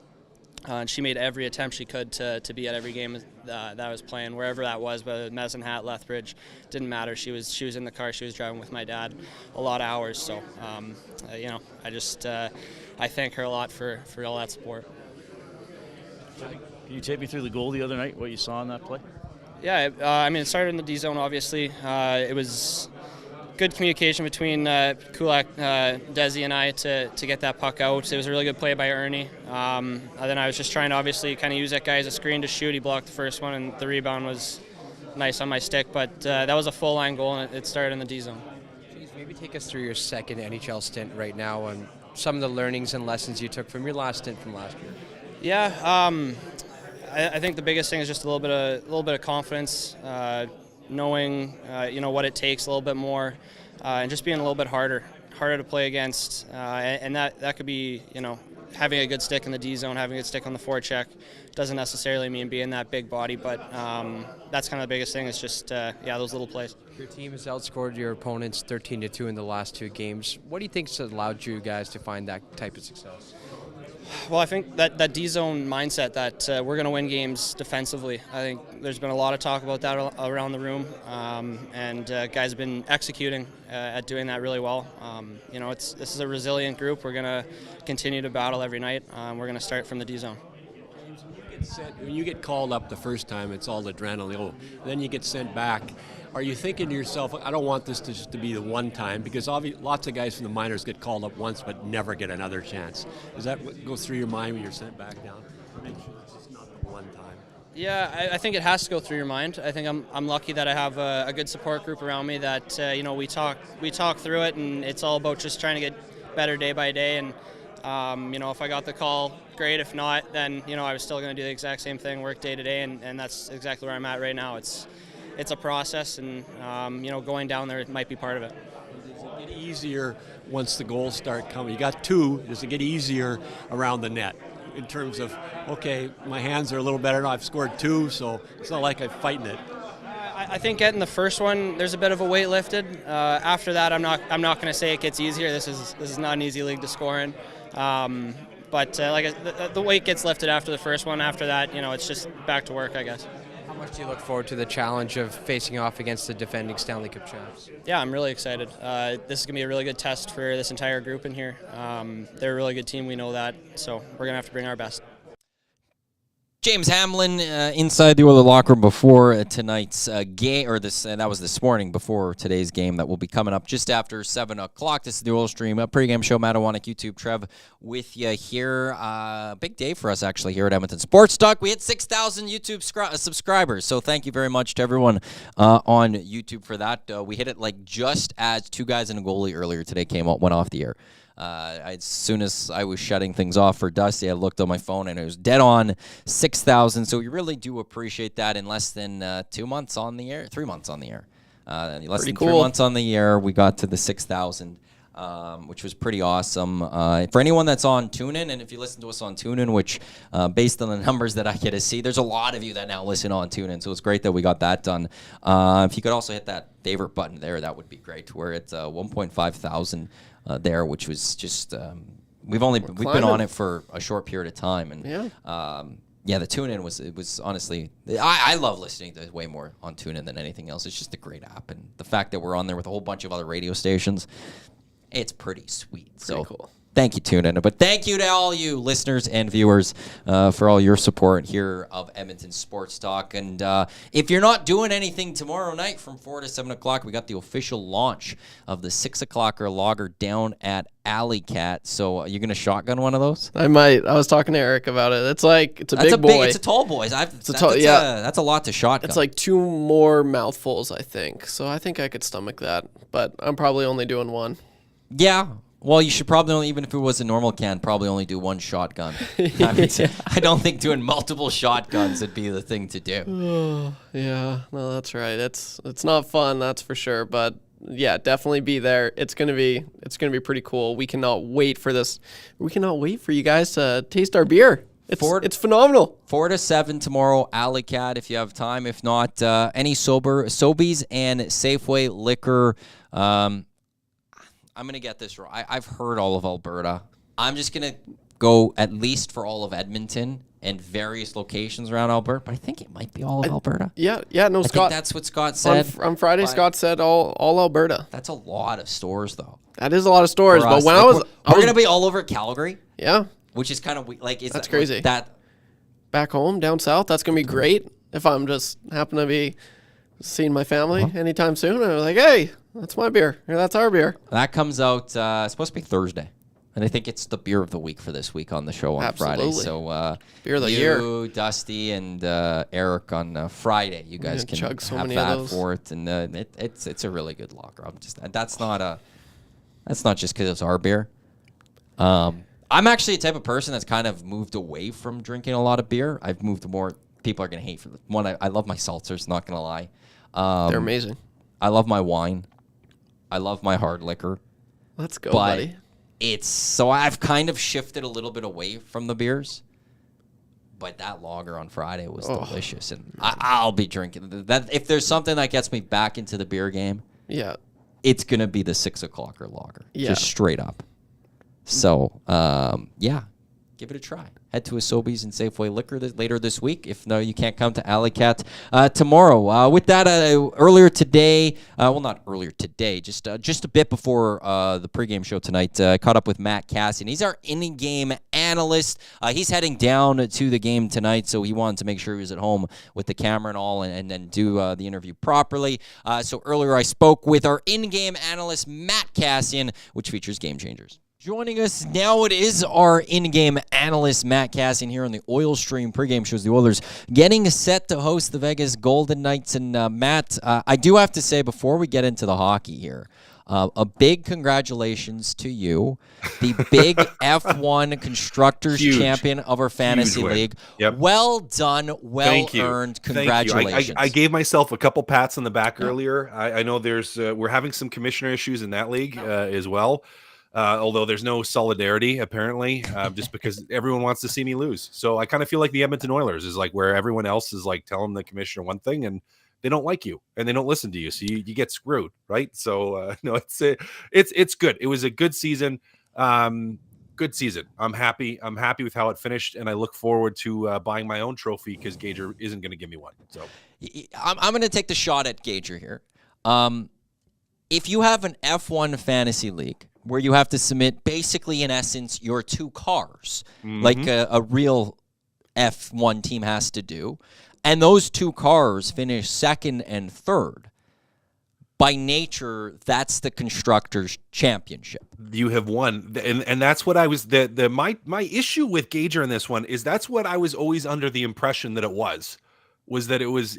And she made every attempt she could to be at every game that I was playing, wherever that was, whether Medicine Hat, Lethbridge, didn't matter. She was in the car, she was driving with my dad a lot of hours. So, I thank her a lot for all that support. Can you take me through the goal the other night, what you saw in that play? Yeah, it started in the D zone, obviously. It was good communication between Kulak, Desi, and I to get that puck out. It was a really good play by Ernie. And then I was just trying to obviously kind of use that guy as a screen to shoot. He blocked the first one, and the rebound was nice on my stick. But that was a full-line goal, and it started in the D zone. Maybe take us through your second NHL stint right now and some of the learnings and lessons you took from your last stint from last year. Yeah, I think the biggest thing is just a little bit of confidence, knowing what it takes a little bit more, and just being a little bit harder to play against, and that could be having a good stick in the D zone, having a good stick on the forecheck. Doesn't necessarily mean being that big body, but that's kind of the biggest thing is just those little plays. Your team has outscored your opponents 13-2 in the last 2 games. What do you think has allowed you guys to find that type of success? Well, I think that D-zone mindset that we're going to win games defensively. I think there's been a lot of talk about that around the room, and guys have been executing at doing that really well. This is a resilient group. We're going to continue to battle every night. We're going to start from the D-zone. When you get called up the first time, it's all adrenaline. Then you get sent back. Are you thinking to yourself, I don't want this to just to be the one time, because lots of guys from the minors get called up once but never get another chance. Does that go through your mind when you're sent back down? Make sure it's just not the one time. Yeah, I think it has to go through your mind. I think I'm lucky that I have a good support group around me that we talk through it, and it's all about just trying to get better day by day. And if I got the call, great. If not, then I was still going to do the exact same thing, work day to day, and that's exactly where I'm at right now. It's a process, and going down there might be part of it. Does it get easier once the goals start coming? You got 2. Does it get easier around the net in terms of, okay, my hands are a little better now. I've scored 2, so it's not like I'm fighting it. I think getting the first one, there's a bit of a weight lifted. After that, I'm not going to say it gets easier. This is not an easy league to score in. But the weight gets lifted after the first one. After that, it's just back to work, I guess. How much do you look forward to the challenge of facing off against the defending Stanley Cup champs? Yeah, I'm really excited. This is going to be a really good test for this entire group in here. They're a really good team, we know that, so we're going to have to bring our best. James Hamlin inside the Oilers locker room before tonight's game, or that was this morning before today's game that will be coming up just after 7 o'clock. This is the Oilers Stream pregame show. Matt Iwanyk, YouTube, Trev with you here. Big day for us actually here at Edmonton Sports Talk. We hit 6,000 YouTube subscribers, so thank you very much to everyone on YouTube for that. We hit it just as two guys and a goalie earlier today went off the air. As soon as I was shutting things off for Dusty, I looked on my phone and it was dead on 6,000. So we really do appreciate that in less than 2 months on the air, 3 months on the air. Less than 3 months on the air, we got to the 6,000, which was pretty awesome. For anyone that's on TuneIn, and if you listen to us on TuneIn, which based on the numbers that I get to see, there's a lot of you that now listen on TuneIn. So it's great that we got that done. If you could also hit that favorite button there, that would be great. We're at 1.5 thousand. There, which was just we've been on it for a short period of time, and the TuneIn was honestly I love listening to it way more on TuneIn than anything else. It's just a great app, and the fact that we're on there with a whole bunch of other radio stations, it's pretty sweet. So cool. Thank you, TuneIn. But thank you to all you listeners and viewers for all your support here of Edmonton Sports Talk. And if you're not doing anything tomorrow night from 4 to 7 o'clock, we got the official launch of the 6 o'clocker lager down at Alley Cat. So you're going to shotgun one of those? I might. I was talking to Eric about it. It's a big boy. It's a tall boy. That's a lot to shotgun. It's like 2 more mouthfuls, I think. So I think I could stomach that. But I'm probably only doing one. Yeah. Well, you should probably only, even if it was a normal can, probably only do one shotgun. I don't think doing multiple shotguns would be the thing to do. Oh, yeah, no, that's right. It's not fun, that's for sure. But yeah, definitely be there. It's gonna be pretty cool. We cannot wait for this. We cannot wait for you guys to taste our beer. It's phenomenal. 4 to 7 tomorrow, Alley Cat, if you have time. If not, any Sobeys and Safeway liquor. I'm going to get this wrong. I've heard all of Alberta. I'm just going to go at least for all of Edmonton and various locations around Alberta, but I think it might be all of Alberta. No, I Scott. think that's what Scott said. On Friday, Scott said all Alberta. That's a lot of stores, though. That is a lot of stores, but when we're going to be all over Calgary. Yeah. Which is kind of that's crazy. That back home, down south, that's going to be great if I'm just happen to be seeing my family anytime soon. And I'm like, hey, that's my beer. Or that's our beer. That comes out, it's supposed to be Thursday. And I think it's the beer of the week for this week on the show on Friday. So beer of the year. You, Dusty, and Eric on Friday. You guys can chug so have many that of those. for it. And it's a really good lager. That's not just because it's our beer. I'm actually a type of person that's kind of moved away from drinking a lot of beer. I've moved more. People are gonna hate for the one. I love my seltzers. Not gonna lie. They're amazing. I love my wine. I love my hard liquor. Let's go, buddy. So I've kind of shifted a little bit away from the beers, but that lager on Friday was delicious, and I'll be drinking that. If there's something that gets me back into the beer game, it's gonna be the 6 o'clocker lager, just straight up. So give it a try. Head to a Sobeys and Safeway liquor later this week. If no, you can't come to Alley Cat tomorrow. With that, earlier today, not earlier today, just a bit before the pregame show tonight, I caught up with Matt Kassian. He's our in-game analyst. He's heading down to the game tonight, so he wanted to make sure he was at home with the camera and all, and then do the interview properly. So earlier I spoke with our in-game analyst, Matt Kassian, which features Game Changers. Joining us now, it is our in-game analyst, Matt Kassian, here on the Oil Stream pregame shows. The Oilers getting set to host the Vegas Golden Knights. And Matt, I do have to say, before we get into the hockey here, a big congratulations to you, the big F1 Constructors Champion of our fantasy league. Yep. Well done, well-earned. Congratulations. I gave myself a couple pats on the back earlier. I know we're having some commissioner issues in that league as well. Although there's no solidarity, apparently, just because everyone wants to see me lose. So I kind of feel like the Edmonton Oilers is like where everyone else is like telling the commissioner one thing and they don't like you and they don't listen to you, so you get screwed, right? So no, it's good. It was a good season. Good season. I'm happy with how it finished, and I look forward to buying my own trophy because Gager isn't going to give me one. So I'm going to take the shot at Gager here. If you have an F1 fantasy league where you have to submit basically, in essence, your 2 cars, like a real F1 team has to do, and those 2 cars finish 2nd and 3rd, by nature, that's the Constructors' Championship. You have won, and that's what I was. My issue with Gager in this one is that's what I was always under the impression that it was that it was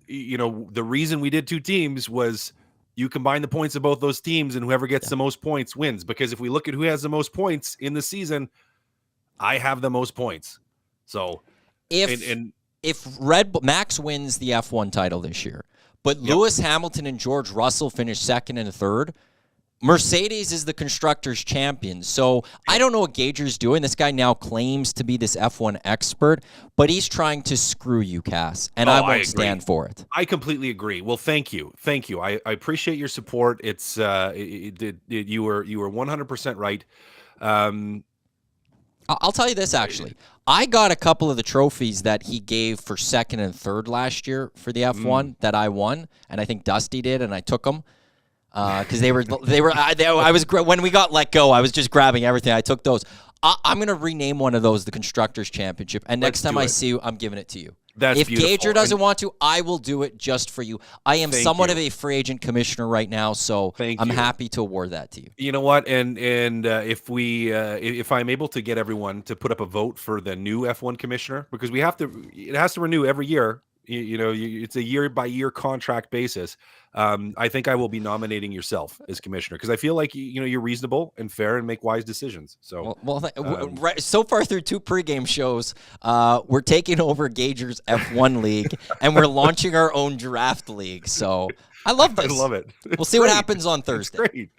the reason we did 2 teams was you combine the points of both those teams and whoever gets the most points wins. Because if we look at who has the most points in the season, I have the most points. So if Max wins the F1 title this year, but Lewis Hamilton and George Russell finish 2nd and 3rd, Mercedes is the Constructors' champion. So I don't know what Gager's doing. This guy now claims to be this F1 expert, but he's trying to screw you, Cass, and I won't stand for it. I completely agree. Well, thank you. I appreciate your support. It's you were 100% right. I'll tell you this, actually. I got a couple of the trophies that he gave for 2nd and 3rd last year for the F1 that I won, and I think Dusty did, and I took them because when we got let go, I was just grabbing everything. I took those. I'm going to rename one of those the Constructors' Championship, and next time I see you, I'm giving it to you. If beautiful. Gager doesn't want to, I will do it just for you. I am somewhat of a free agent commissioner right now, so I'm happy to award that to you. You know what? And if I'm able to get everyone to put up a vote for the new F1 commissioner, because it has to renew every year. It's a year-by-year contract basis. I think I will be nominating yourself as commissioner because I feel like you're reasonable and fair and make wise decisions. So, so far through 2 pregame shows, we're taking over Gager's F1 league and we're launching our own draft league. So I love this. I love it. We'll see what happens on Thursday. Great.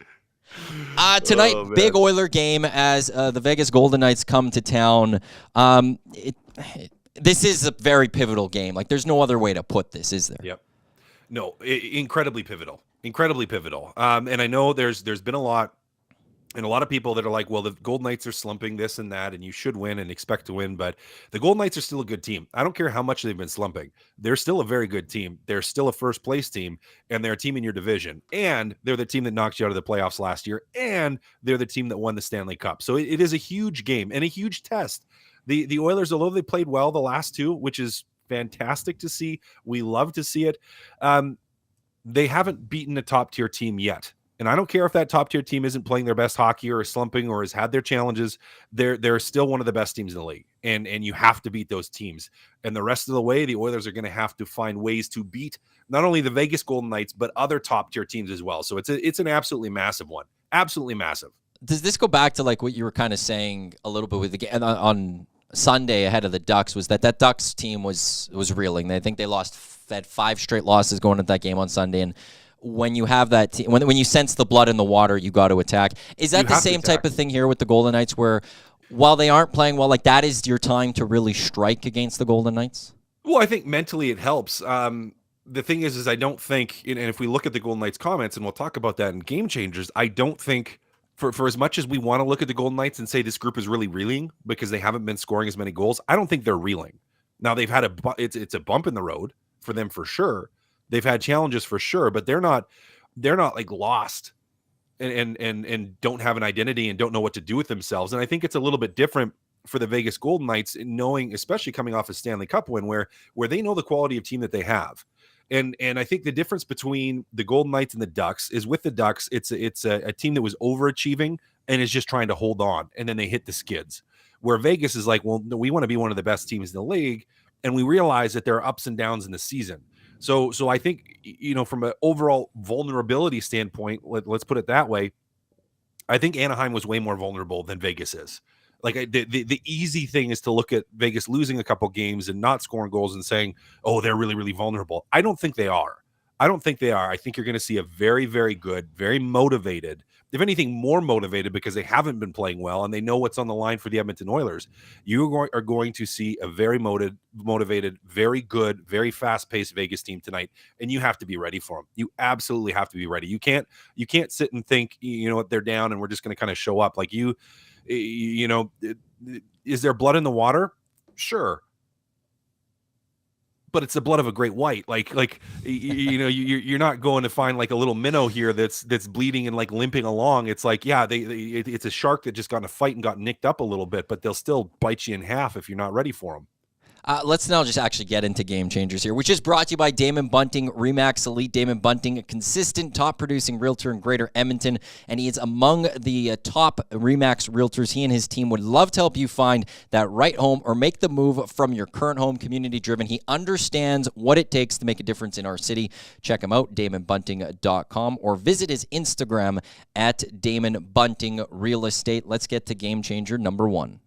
Tonight, big Oiler game as the Vegas Golden Knights come to town. This is a very pivotal game. Like, there's no other way to put this, is there? Yep. No, incredibly pivotal. And I know there's been a lot, and a lot of people that are like, well, the Golden Knights are slumping this and that, and you should win and expect to win. But the Golden Knights are still a good team. I don't care how much they've been slumping. They're still a very good team. They're still a first-place team, and they're a team in your division. And they're the team that knocked you out of the playoffs last year, and they're the team that won the Stanley Cup. So it is a huge game and a huge test. The Oilers, although they played well the last 2, which is fantastic to see, we love to see it, they haven't beaten a top-tier team yet. And I don't care if that top-tier team isn't playing their best hockey or is slumping or has had their challenges. They're still one of the best teams in the league, and you have to beat those teams. And the rest of the way, the Oilers are going to have to find ways to beat not only the Vegas Golden Knights, but other top-tier teams as well. So it's an absolutely massive one. Absolutely massive. Does this go back to like what you were kind of saying a little bit with the game on Sunday ahead of the Ducks, was that Ducks team was reeling. I think they had 5 straight losses going into that game on Sunday. And when you have that team, when you sense the blood in the water, you got to attack. Is that the same type of thing here with the Golden Knights, where while they aren't playing well, like that is your time to really strike against the Golden Knights? Well, I think mentally it helps. The thing is I don't think, and if we look at the Golden Knights comments, and we'll talk about that in Game Changers, I don't think for as much as we want to look at the Golden Knights and say this group is really reeling because they haven't been scoring as many goals, I don't think they're reeling. Now they've had it's a bump in the road for them for sure. They've had challenges for sure, but they're not like lost and don't have an identity and don't know what to do with themselves. And I think it's a little bit different for the Vegas Golden Knights in knowing, especially coming off a Stanley Cup win, where they know the quality of team that they have. And I think the difference between the Golden Knights and the Ducks is with the Ducks, it's a team that was overachieving and is just trying to hold on, and then they hit the skids. Where Vegas is like, well, no, we want to be one of the best teams in the league, and we realize that there are ups and downs in the season. So I think, from an overall vulnerability standpoint, let's put it that way, I think Anaheim was way more vulnerable than Vegas is. Like the easy thing is to look at Vegas losing a couple games and not scoring goals and saying, oh, they're really, really vulnerable. I don't think they are. I don't think they are. I think you're going to see a very, very good, very motivated, if anything, more motivated because they haven't been playing well and they know what's on the line for the Edmonton Oilers. You are going to see a very motivated, very good, very fast-paced Vegas team tonight, and you have to be ready for them. You absolutely have to be ready. You can't sit and think, you know what, they're down and we're just going to kind of show up. Like you know, is there blood in the water? Sure. But it's the blood of a great white. Like you know, you're not going to find like a little minnow here that's bleeding and like limping along. It's like, yeah, it's a shark that just got in a fight and got nicked up a little bit, but they'll still bite you in half if you're not ready for them. Let's now just actually get into Game Changers here, which is brought to you by Damon Bunting, RE/MAX Elite. Damon Bunting, a consistent top-producing realtor in Greater Edmonton, and he is among the top RE/MAX realtors. He and his team would love to help you find that right home or make the move from your current home, community-driven. He understands what it takes to make a difference in our city. Check him out, DamonBunting.com, or visit his Instagram at Damon Bunting Real Estate. Let's get to Game Changer number 1.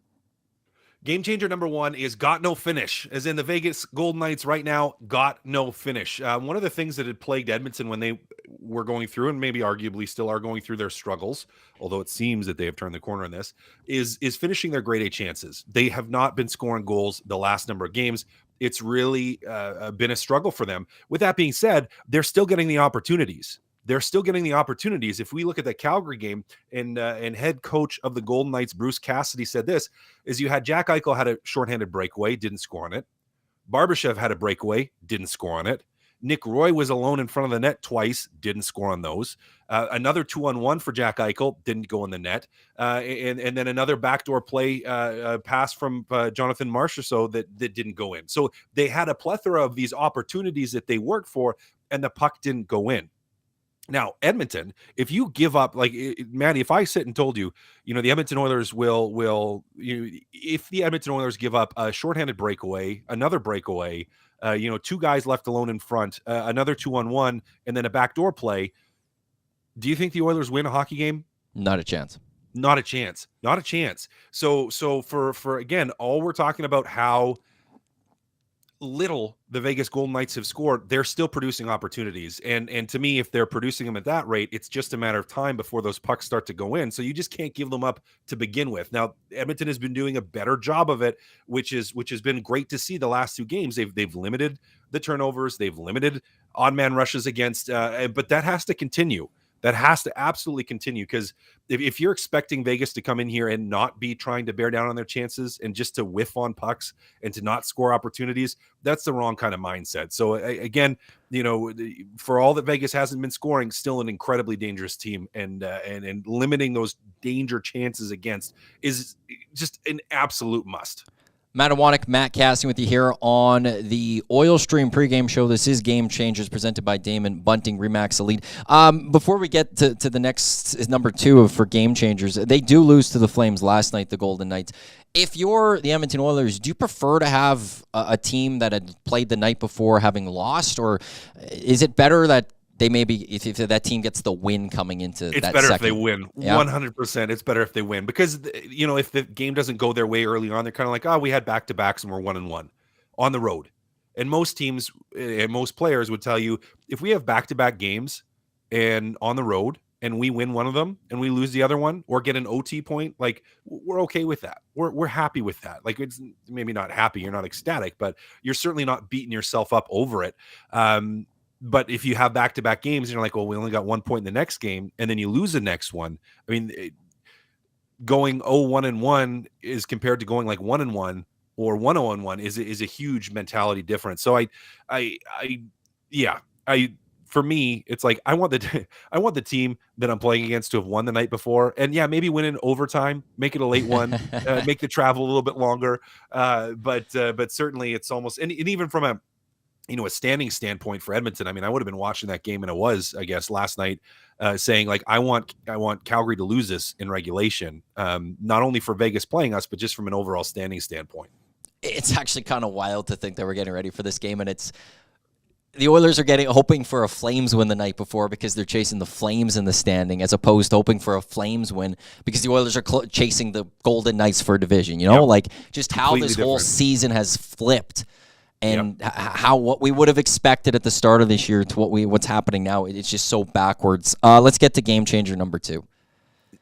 Game changer number 1 is got no finish, as in the Vegas Golden Knights right now got no finish. One of the things that had plagued Edmonton when they were going through, and maybe arguably still are going through their struggles, although it seems that they have turned the corner on this, is finishing their grade A chances. They have not been scoring goals the last number of games. It's really been a struggle for them. With that being said, they're still getting the opportunities. If we look at that Calgary game, and head coach of the Golden Knights, Bruce Cassidy, said this, is you had Jack Eichel had a shorthanded breakaway, didn't score on it. Barbashev had a breakaway, didn't score on it. Nick Roy was alone in front of the net twice, didn't score on those. Another 2-on-1 for Jack Eichel, didn't go in the net. And then another backdoor play pass from Jonathan Marsh or so that didn't go in. So they had a plethora of these opportunities that they worked for, and the puck didn't go in. Now, Edmonton, if you give up, like, Maddie, if I sit and told you, you know, the Edmonton Oilers if the Edmonton Oilers give up a shorthanded breakaway, another breakaway, you know, 2 guys left alone in front, another 2-on-1, and then a backdoor play, do you think the Oilers win a hockey game? Not a chance. Not a chance. So for again, all we're talking about how little the Vegas Golden Knights have scored, they're still producing opportunities. And to me, if they're producing them at that rate, it's just a matter of time before those pucks start to go in. So you just can't give them up to begin with. Now, Edmonton has been doing a better job of it, which has been great to see the last 2 games. They've limited the turnovers, they've limited odd man rushes against, but that has to continue. That has to absolutely continue, because if you're expecting Vegas to come in here and not be trying to bear down on their chances and just to whiff on pucks and to not score opportunities, that's the wrong kind of mindset. So again, you know, for all that Vegas hasn't been scoring, still an incredibly dangerous team, and limiting those danger chances against is just an absolute must. Matt Iwanyk, Matt Kassian with you here on the Oil Stream pregame show. This is Game Changers, presented by Damon Bunting, RE/MAX Elite. Before we get to the next is number 2 for Game Changers, they do lose to the Flames last night, the Golden Knights. If you're the Edmonton Oilers, do you prefer to have a team that had played the night before having lost, or is it better that they maybe, if that team gets the win coming into it's that better second. If they win. Yeah. 100%. It's better if they win, because, you know, if the game doesn't go their way early on, they're kind of like, oh, we had back-to-backs and we're 1-1 on the road. And most teams and most players would tell you, if we have back-to-back games and on the road and we win one of them and we lose the other one, or get an OT point, like, we're okay with that. We're happy with that. Like, it's maybe not happy, you're not ecstatic, but you're certainly not beating yourself up over it. But if you have back-to-back games and you're like, well, we only got 1 point in the next game, and then you lose the next one, I mean, going 0-1-1 is compared to going like 1-1 or 1-0-1 is a huge mentality difference. So for me, it's like, I want the team that I'm playing against to have won the night before, and maybe win in overtime, make it a late one, make the travel a little bit longer. But certainly it's almost, and even from a standing standpoint for Edmonton, I mean, I would have been watching that game, and I was, I guess, last night, saying, like, I want Calgary to lose this in regulation, not only for Vegas playing us, but just from an overall standing standpoint. It's actually kind of wild to think that we're getting ready for this game, and it's the Oilers are hoping for a Flames win the night before because they're chasing the Flames in the standing, as opposed to hoping for a Flames win because the Oilers are chasing the Golden Knights for a division. Like, just how this whole season has flipped. And what we would have expected at the start of this year to what's happening now, it's just so backwards. Let's get to game changer number 2.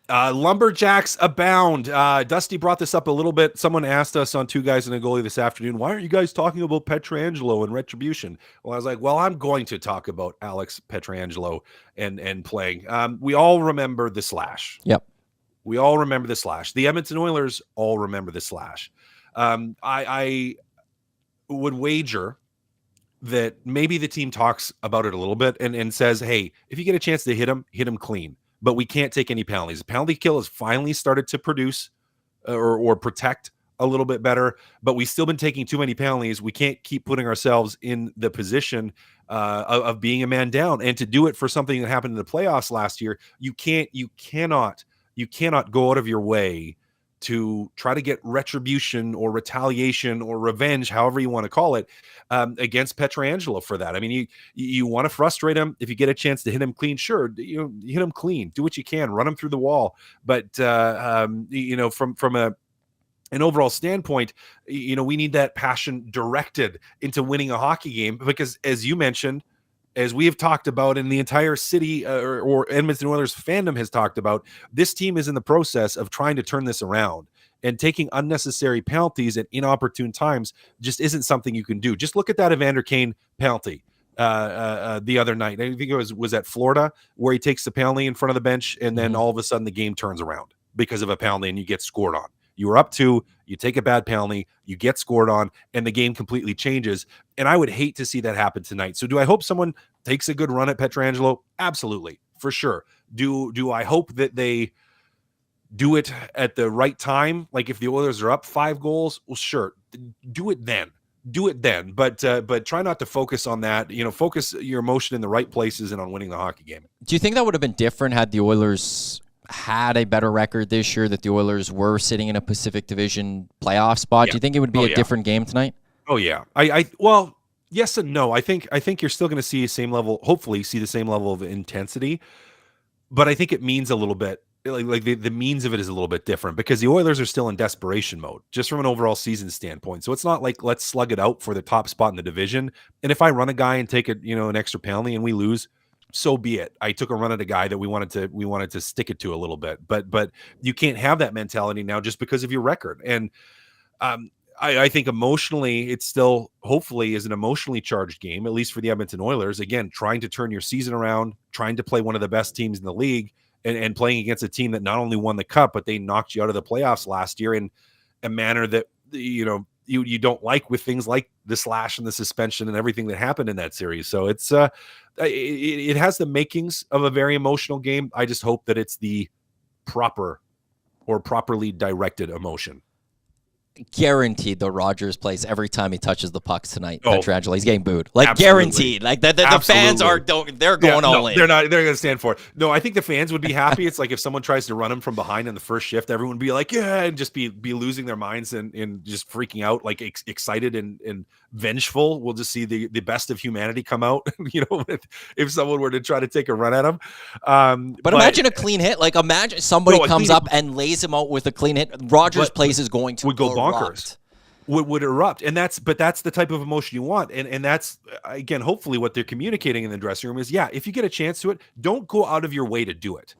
Lumberjacks abound. Dusty brought this up a little bit. Someone asked us on Two Guys and a Goalie this afternoon, why aren't you guys talking about Pietrangelo and Retribution? Well, I was like, well, I'm going to talk about Alex Pietrangelo and playing. We all remember the slash. Yep. We all remember the slash. The Edmonton Oilers all remember the slash. I would wager that maybe the team talks about it a little bit and says, hey, if you get a chance to hit him clean. But we can't take any penalties. The penalty kill has finally started to produce or protect a little bit better, but we've still been taking too many penalties. We can't keep putting ourselves in the position of being a man down. And to do it for something that happened in the playoffs last year, you cannot go out of your way to try to get retribution or retaliation or revenge, however you want to call it, against Pietrangelo for that. I mean, you want to frustrate him. If you get a chance to hit him clean, sure, hit him clean. Do what you can. Run him through the wall. But from an overall standpoint, we need that passion directed into winning a hockey game because, as you mentioned, as we have talked about and the entire city or Edmonton Oilers fandom has talked about, this team is in the process of trying to turn this around, and taking unnecessary penalties at inopportune times just isn't something you can do. Just look at that Evander Kane penalty the other night. I think it was at Florida where he takes the penalty in front of the bench and then all of a sudden the game turns around because of a penalty and you get scored on. You were up 2, you take a bad penalty, you get scored on, and the game completely changes. And I would hate to see that happen tonight. So do I hope someone takes a good run at Pietrangelo? Absolutely, for sure. Do I hope that they do it at the right time? Like if the Oilers are up 5 goals, well, sure, do it then. But try not to focus on that. Focus your emotion in the right places and on winning the hockey game. Do you think that would have been different had the Oilers had a better record this year, that the Oilers were sitting in a Pacific Division playoff spot? Yeah. Do you think it would be a different game tonight? Oh yeah. Well, yes and no. I think you're still going to see hopefully see the same level of intensity, but I think it means a little bit like the means of it is a little bit different because the Oilers are still in desperation mode just from an overall season standpoint. So it's not like let's slug it out for the top spot in the division. And if I run a guy and take an extra penalty and we lose, so be it. I took a run at a guy that we wanted to stick it to a little bit, but you can't have that mentality now just because of your record. And I think emotionally, it still hopefully is an emotionally charged game, at least for the Edmonton Oilers. Again, trying to turn your season around, trying to play one of the best teams in the league, and playing against a team that not only won the cup, but they knocked you out of the playoffs last year in a manner that you don't like, with things like the slash and the suspension and everything that happened in that series. So it's it has the makings of a very emotional game. I just hope that it's the properly directed emotion. Guaranteed the Rogers plays every time he touches the puck tonight. Pietrangelo, he's getting booed. Like absolutely. Guaranteed. Like the fans they're going all in. They're not. They're going to stand for it. No, I think the fans would be happy. It's like if someone tries to run him from behind in the first shift, everyone would be like, yeah, and just be losing their minds and just freaking out, like excited and vengeful. We'll just see the best of humanity come out. If someone were to try to take a run at him. But imagine a clean hit. Like imagine somebody comes up and lays him out with a clean hit. Rogers' place is going to go bonkers. Would erupt. And that's the type of emotion you want. And that's, again, hopefully what they're communicating in the dressing room is, yeah, if you get a chance to it, don't go out of your way to do it.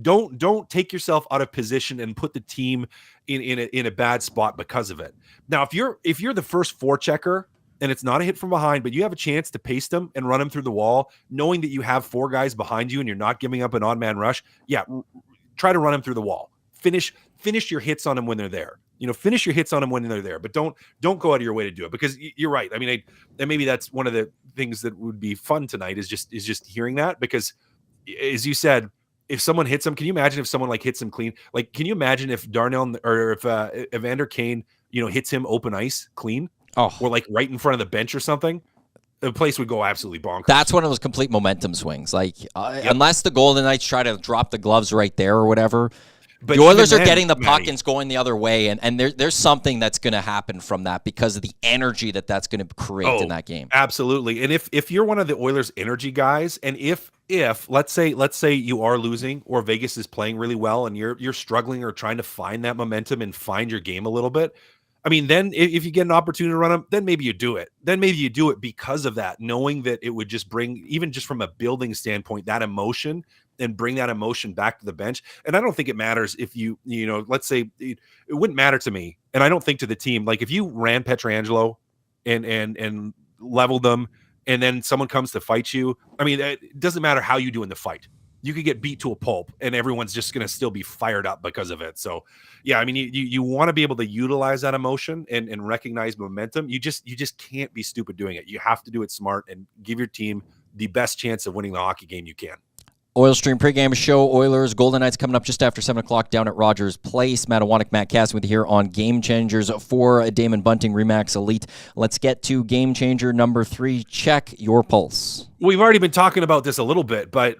Don't take yourself out of position and put the team in a bad spot because of it. Now, if you're the first forechecker and it's not a hit from behind, but you have a chance to paste them and run them through the wall, knowing that you have 4 guys behind you and you're not giving up an odd man rush, yeah, try to run them through the wall. Finish your hits on them when they're there. Finish your hits on them when they're there, but don't go out of your way to do it, because you're right. I mean, and maybe that's one of the things that would be fun tonight is just hearing that, because as you said, if someone hits him, can you imagine if someone hits him clean? Like, can you imagine if Darnell or if Evander Kane, hits him open ice clean, or right in front of the bench or something? The place would go absolutely bonkers. That's one of those complete momentum swings. Unless the Golden Knights try to drop the gloves right there or whatever. But the Oilers are getting the puck and it's going the other way, and there's something that's going to happen from that because of the energy that's going to create in that game. Absolutely. And if you're one of the Oilers' energy guys, and if let's say you are losing or Vegas is playing really well and you're struggling or trying to find that momentum and find your game a little bit, I mean, then if you get an opportunity to run them, then maybe you do it. Then maybe you do it because of that, knowing that it would just bring, even just from a building standpoint, that emotion and bring that emotion back to the bench. And I don't think it matters if you let's say it wouldn't matter to me. And I don't think to the team, like if you ran Pietrangelo and leveled them and then someone comes to fight you, I mean, it doesn't matter how you do in the fight. You could get beat to a pulp and everyone's just going to still be fired up because of it. So yeah, I mean, you want to be able to utilize that emotion and recognize momentum. You just can't be stupid doing it. You have to do it smart and give your team the best chance of winning the hockey game you can. Oil Stream pregame show. Oilers, Golden Knights coming up just after 7 o'clock down at Rogers Place. Iwanyk, Matt Kassian with you here on Game Changers for Damon Bunting Remax Elite. Let's get to Game Changer number 3. Check your pulse. We've already been talking about this a little bit, but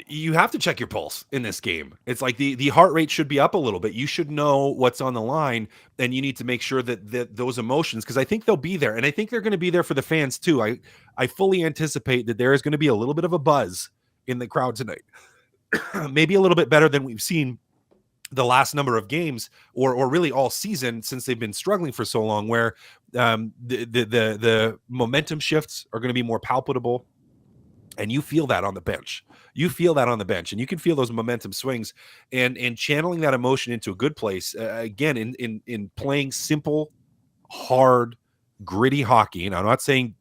you have to check your pulse in this game. It's like the heart rate should be up a little bit. You should know what's on the line, and you need to make sure that those emotions, because I think they'll be there, and I think they're going to be there for the fans too. I fully anticipate that there is going to be a little bit of a buzz in the crowd tonight. Maybe a little bit better than we've seen the last number of games or really all season since they've been struggling for so long, where the momentum shifts are going to be more palpable. And you feel that on the bench. You feel that on the bench, and you can feel those momentum swings and channeling that emotion into a good place. Again, in playing simple, hard, gritty hockey. And I'm not saying,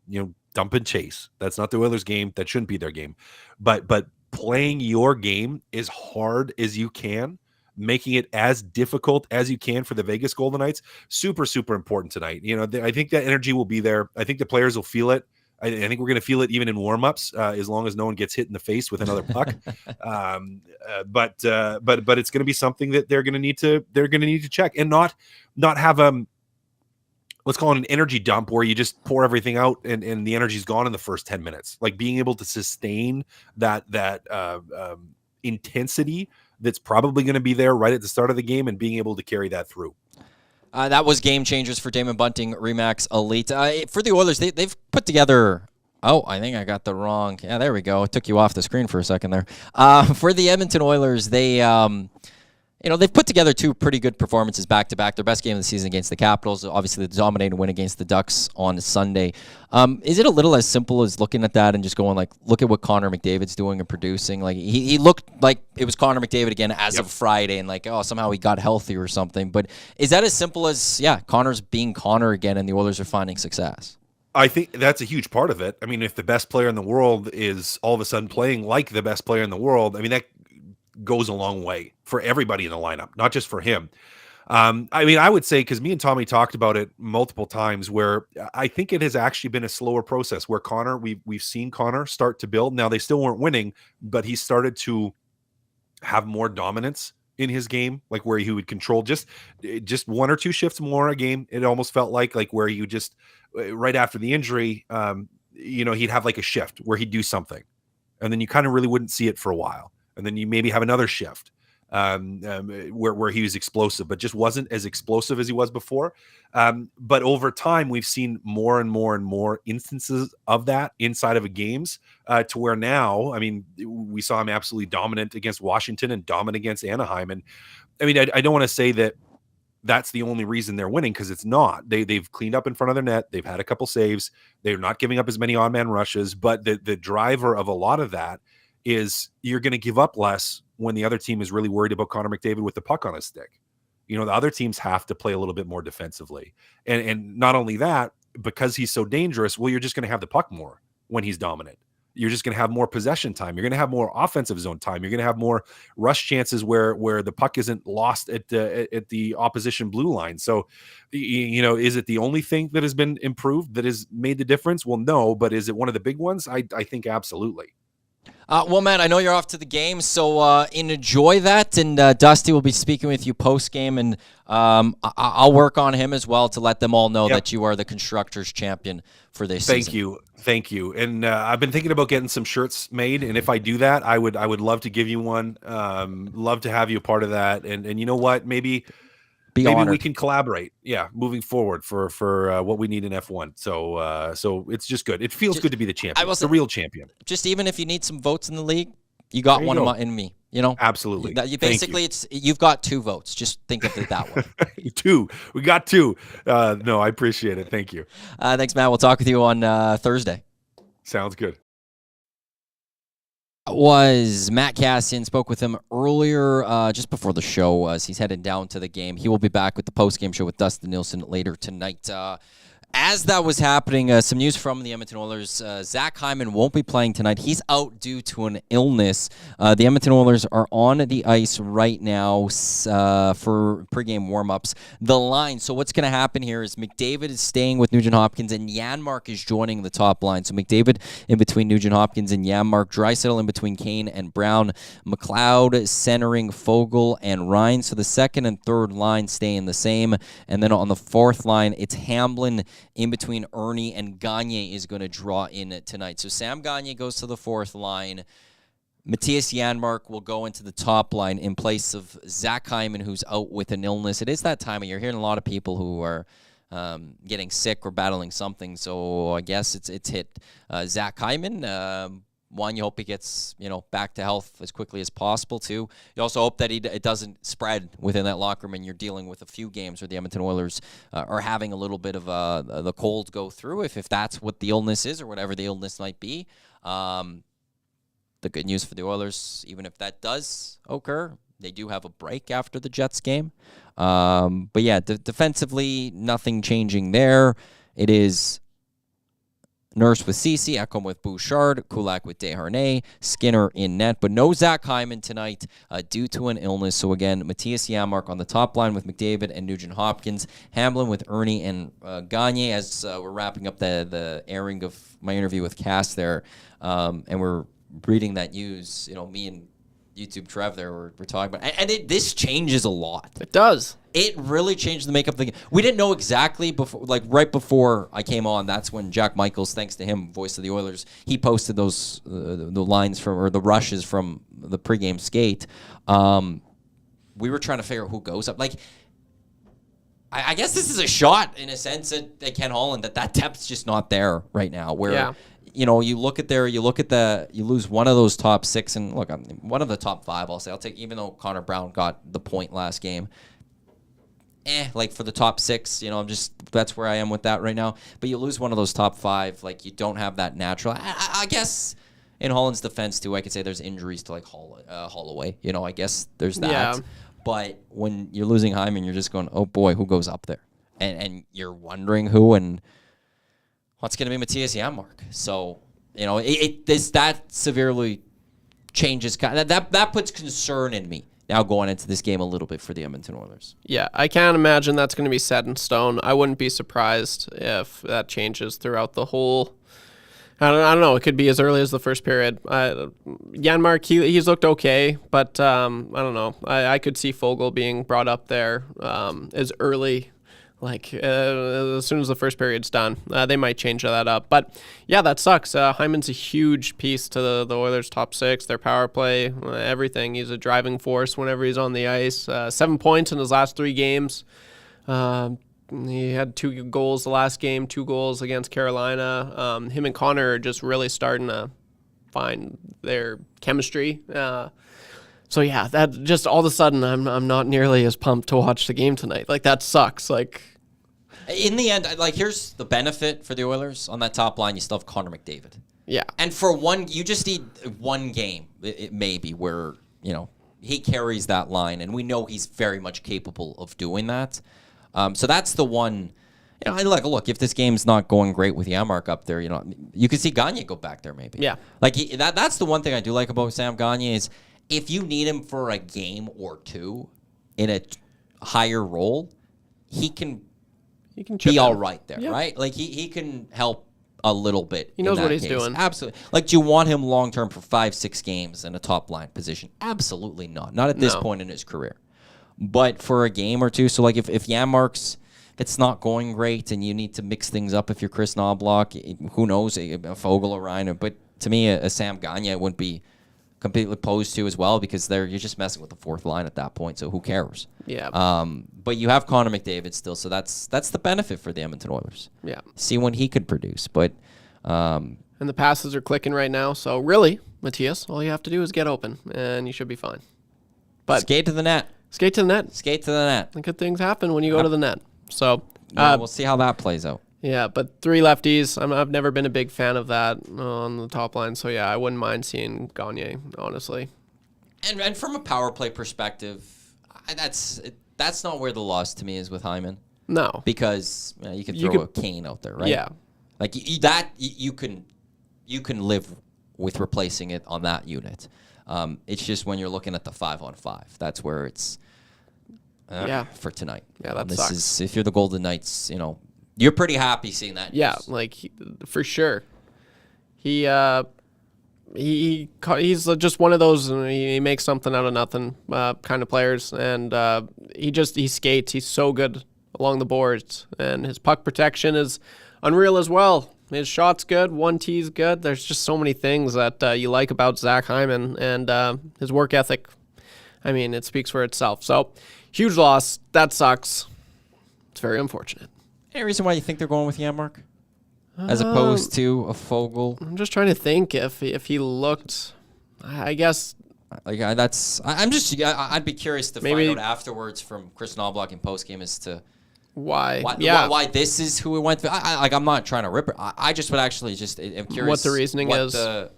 dump and chase. That's not the Oilers game. That shouldn't be their game. But playing your game as hard as you can, making it as difficult as you can for the Vegas Golden Knights, super, super important tonight. I think that energy will be there. I think the players will feel it. I think we're going to feel it even in warmups, as long as no one gets hit in the face with another puck. But it's going to be something that they're going to need to check and not have let's call it an energy dump where you just pour everything out and the energy's gone in the first 10 minutes. Like being able to sustain that intensity that's probably going to be there right at the start of the game and being able to carry that through. That was Game Changers for Damon Bunting, Remax Elite. For the Oilers, they've put together... Oh, I think I got the wrong... Yeah, there we go. It took you off the screen for a second there. For the Edmonton Oilers, they've put together 2 pretty good performances back-to-back. Their best game of the season against the Capitals, obviously the dominating win against the Ducks on Sunday. Is it a little as simple as looking at that and just going, look at what Connor McDavid's doing and producing? Like, he looked like it was Connor McDavid again as of Friday, and somehow he got healthy or something. But is that as simple as, Connor's being Connor again and the Oilers are finding success? I think that's a huge part of it. I mean, if the best player in the world is all of a sudden playing like the best player in the world, I mean, that goes a long way for everybody in the lineup, not just for him. I would say, because me and Tommy talked about it multiple times, where I think it has actually been a slower process where Connor, we've seen Connor start to build. Now they still weren't winning, but he started to have more dominance in his game, like where he would control just 1 or 2 shifts more a game. It almost felt like where you just right after the injury, he'd have like a shift where he'd do something, and then you kind of really wouldn't see it for a while. And then you maybe have another shift where he was explosive, but just wasn't as explosive as he was before. But over time, we've seen more and more and more instances of that inside of a games to where now, I mean, we saw him absolutely dominant against Washington and dominant against Anaheim. And I mean, I don't want to say that that's the only reason they're winning, because it's not. They've cleaned up in front of their net. They've had a couple saves. They're not giving up as many on-man rushes. But the driver of a lot of that is you're going to give up less when the other team is really worried about Connor McDavid with the puck on his stick. The other teams have to play a little bit more defensively. And not only that, because he's so dangerous, well, you're just going to have the puck more when he's dominant. You're just going to have more possession time. You're going to have more offensive zone time. You're going to have more rush chances where the puck isn't lost at the opposition blue line. So, is it the only thing that has been improved that has made the difference? Well, no, but is it one of the big ones? I think absolutely. Well, Matt, I know you're off to the game, so enjoy that. And Dusty will be speaking with you post-game, and I'll work on him as well to let them all know that you are the Constructors champion for this season. Thank you. And I've been thinking about getting some shirts made, and if I do that, I would love to give you one. Love to have you a part of that. And you know what? Maybe we can collaborate. Yeah, moving forward for what we need in F1. So it's just good. It feels good to be the champion. The real champion. Just even if you need some votes in the league, you got one in me. Absolutely. Basically, you've got 2 votes. Just think of it that way. 2. We got 2. No, I appreciate it. Thank you. Thanks, Matt. We'll talk with you on Thursday. Sounds good. Was Matt Kassian. Spoke with him earlier, just before the show, as he's headed down to the game. He will be back with the post-game show with Dustin Nielsen later tonight. As that was happening, some news from the Edmonton Oilers. Zach Hyman won't be playing tonight. He's out due to an illness. The Edmonton Oilers are on the ice right now for pregame warm-ups. The line, so what's going to happen here is McDavid is staying with Nugent Hopkins, and Janmark is joining the top line. So McDavid in between Nugent Hopkins and Janmark. Draisaitl in between Kane and Brown. McLeod centering Fogle and Ryan. So the second and third line staying the same. And then on the fourth line, it's Hamblin in between Ernie and Gagne is going to draw in tonight. So Sam Gagne goes to the fourth line. Matthias Janmark will go into the top line in place of Zach Hyman, who's out with an illness. It is that time of year. Hearing a lot of people who are getting sick or battling something. So I guess it's hit Zach Hyman. One, you hope he gets back to health as quickly as possible. Two, you also hope that it doesn't spread within that locker room, and you're dealing with a few games where the Edmonton Oilers are having a little bit of the cold go through, if that's what the illness is or whatever the illness might be. The good news for the Oilers, even if that does occur, they do have a break after the Jets game. But yeah, defensively, nothing changing there. It is Nurse with Ceci, Ekholm with Bouchard, Kulak with Desharnais, Skinner in net, but no Zach Hyman tonight due to an illness. So again, Matthias Janmark on the top line with McDavid and Nugent Hopkins, Hamblin with Ernie and Gagne. As we're wrapping up the airing of my interview with Cass there, and we're reading that news, me and YouTube Trev there we're talking about, and this changes a lot. It does. It really changed the makeup of the game. We didn't know exactly before, right before I came on. That's when Jack Michaels, thanks to him, voice of the Oilers, he posted those the lines or the rushes from the pregame skate. We were trying to figure out who goes up. I guess this is a shot in a sense at Ken Holland that depth's just not there right now. Where you look at you lose one of those top 6, and look, one of the top 5. I'll say I'll take, even though Connor Brown got the point last game. For the top 6, that's where I am with that right now. But you lose one of those top 5, you don't have that natural. I guess in Holland's defense too, I could say there's injuries to Holloway. I guess there's that. Yeah. But when you're losing Hyman, you're just going, oh boy, who goes up there? And you're wondering who, and what's going to be Matthias Janmark. So that severely changes. That puts concern in me now going into this game a little bit for the Edmonton Oilers. Yeah, I can't imagine that's going to be set in stone. I wouldn't be surprised if that changes throughout the whole. I don't know. It could be as early as the first period. Janmark, he's looked okay, but I don't know. I could see Fogle being brought up there as early. As soon as the first period's done, they might change that up. But, yeah, that sucks. Hyman's a huge piece to the Oilers' top 6, their power play, everything. He's a driving force whenever he's on the ice. 7 points in his last 3 games. He had 2 goals the last game, 2 goals against Carolina. Him and Connor are just really starting to find their chemistry. So yeah, that just all of a sudden I'm not nearly as pumped to watch the game tonight. That sucks. In the end, here's the benefit for the Oilers on that top line. You still have Connor McDavid. Yeah. And for you just need one game, maybe, where he carries that line, and we know he's very much capable of doing that. So that's the one. Look, if this game's not going great with Janmark up there, you could see Gagne go back there maybe. Yeah. That's the one thing I do like about Sam Gagne is, if you need him for a game or 2 in a higher role, he can be all right there, right? He can help a little bit. He knows what he's doing. Absolutely. Do you want him long-term for 5-6 games in a top-line position? Absolutely not. Not at this point in his career. But for a game or 2, so if Janmark's, it's not going great and you need to mix things up, if you're Chris Knobloch, who knows, a Fogle or Ryan. But to me, a Sam Gagne wouldn't be completely opposed to as well, because you're just messing with the fourth line at that point, so who cares? Yeah. But you have Connor McDavid still, so that's the benefit for the Edmonton Oilers. Yeah. See when he could produce, but and and the passes are clicking right now. So really, Matthias, all you have to do is get open, and you should be fine. But skate to the net. Skate to the net. Skate to the net. And good things happen when you go to the net. So we'll see how that plays out. Yeah, but 3 lefties. I've never been a big fan of that on the top line. So yeah, I wouldn't mind seeing Gagne, honestly. And from a power play perspective, that's not where the loss to me is with Hyman. No, because you could throw a Kane out there, right? Yeah, like you can live with replacing it on that unit. It's just when you're looking at the 5-on-5, that's where it's for tonight. Yeah, that this sucks. is if you're the Golden Knights, you're pretty happy seeing that. Yeah, for sure. He's just one of those. He makes something out of nothing kind of players, and he skates. He's so good along the boards, and his puck protection is unreal as well. His shot's good, 1T's good. There's just so many things that you like about Zach Hyman, and his work ethic. I mean, it speaks for itself. So, huge loss. That sucks. It's very unfortunate. Any reason why you think they're going with Janmark as opposed to a Foegele? I'm just trying to think if he looked. I guess. I'd be curious to find out afterwards from Chris Knobloch in postgame as to why this is who we went through. I'm not trying to rip it. I just would actually I'm curious what the reasoning is,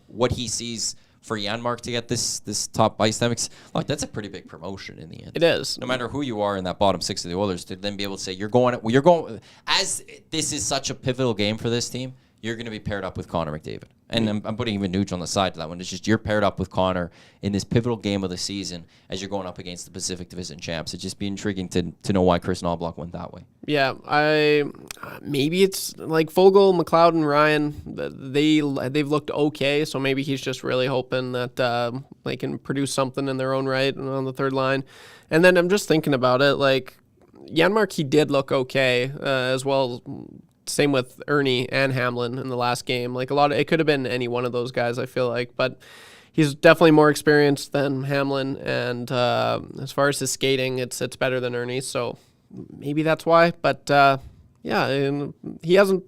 what he sees for Janmark to get this top ice time. Like, that's a pretty big promotion in the end. It is. No matter who you are in that bottom 6 of the Oilers, to then be able to say you're going as this is such a pivotal game for this team. You're going to be paired up with Connor McDavid. And I'm putting even Nuge on the side to that one. It's just you're paired up with Connor in this pivotal game of the season as you're going up against the Pacific Division champs. It'd just be intriguing to know why Chris Knobloch went that way. Yeah, maybe it's like Foegele, McLeod, and Ryan. They've looked okay, so maybe he's just really hoping that they can produce something in their own right on the third line. And then I'm just thinking about it, like Janmark, he did look okay as well. Same with Ernie and Hamlin in the last game. Like it could have been any one of those guys, I feel like, but he's definitely more experienced than Hamlin. And as far as his skating, it's better than Ernie. So maybe that's why. But and he hasn't.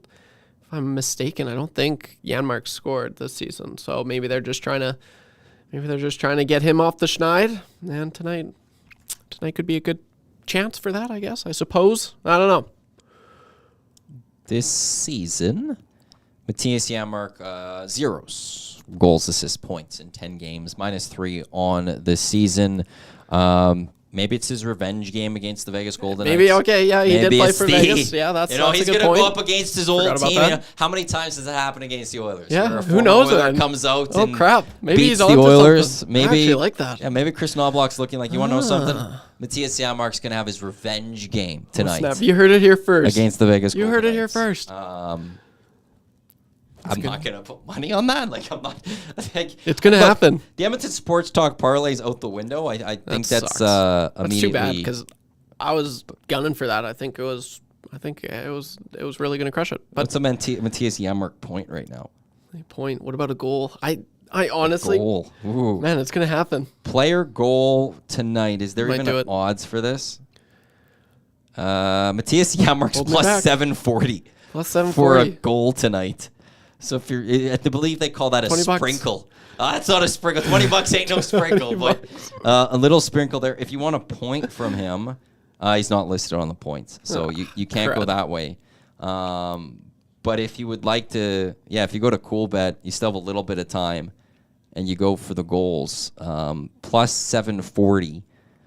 If I'm mistaken, I don't think Janmark scored this season. So maybe they're just trying to get him off the schneid. And tonight could be a good chance for that, I suppose. I don't know. This season, Matthias Janmark, 0 goals, assists, points in 10 games, -3 on the season. Maybe it's his revenge game against the Vegas Golden Knights. Maybe, okay, yeah, he did play for Vegas. Yeah, that's he's a good point. He's going to go up against his old team. How many times does that happen against the Oilers? Yeah, who knows? Comes out and crap. Maybe beats he's the on Oilers. Something. Maybe, I actually like that. Yeah, maybe Chris Knobloch's looking like, you want to know something? Matthias Janmark's going to have his revenge game tonight. Oh, snap. You heard it here first. Against the Vegas Golden Knights. You heard it here first. first. I'm not going to put money on that. I'm not. It's going to happen. The Edmonton Sports Talk parlay's out the window. I think that's That's too bad because I was gunning for that. I think it was really going to crush it. But what's a Matthias Janmark point right now? Point. What about a goal? I honestly, goal. Ooh. Man, it's going to happen. Player goal tonight. Is there even odds for this? Matthias Janmark's plus 740. Plus 740 for a goal tonight. So if you're, I believe they call that a sprinkle. That's not a sprinkle. $20 ain't no sprinkle, but a little sprinkle there. If you want a point from him, he's not listed on the points, so you can't go that way. But if you would like to, if you go to CoolBet, you still have a little bit of time, and you go for the goals, plus 740.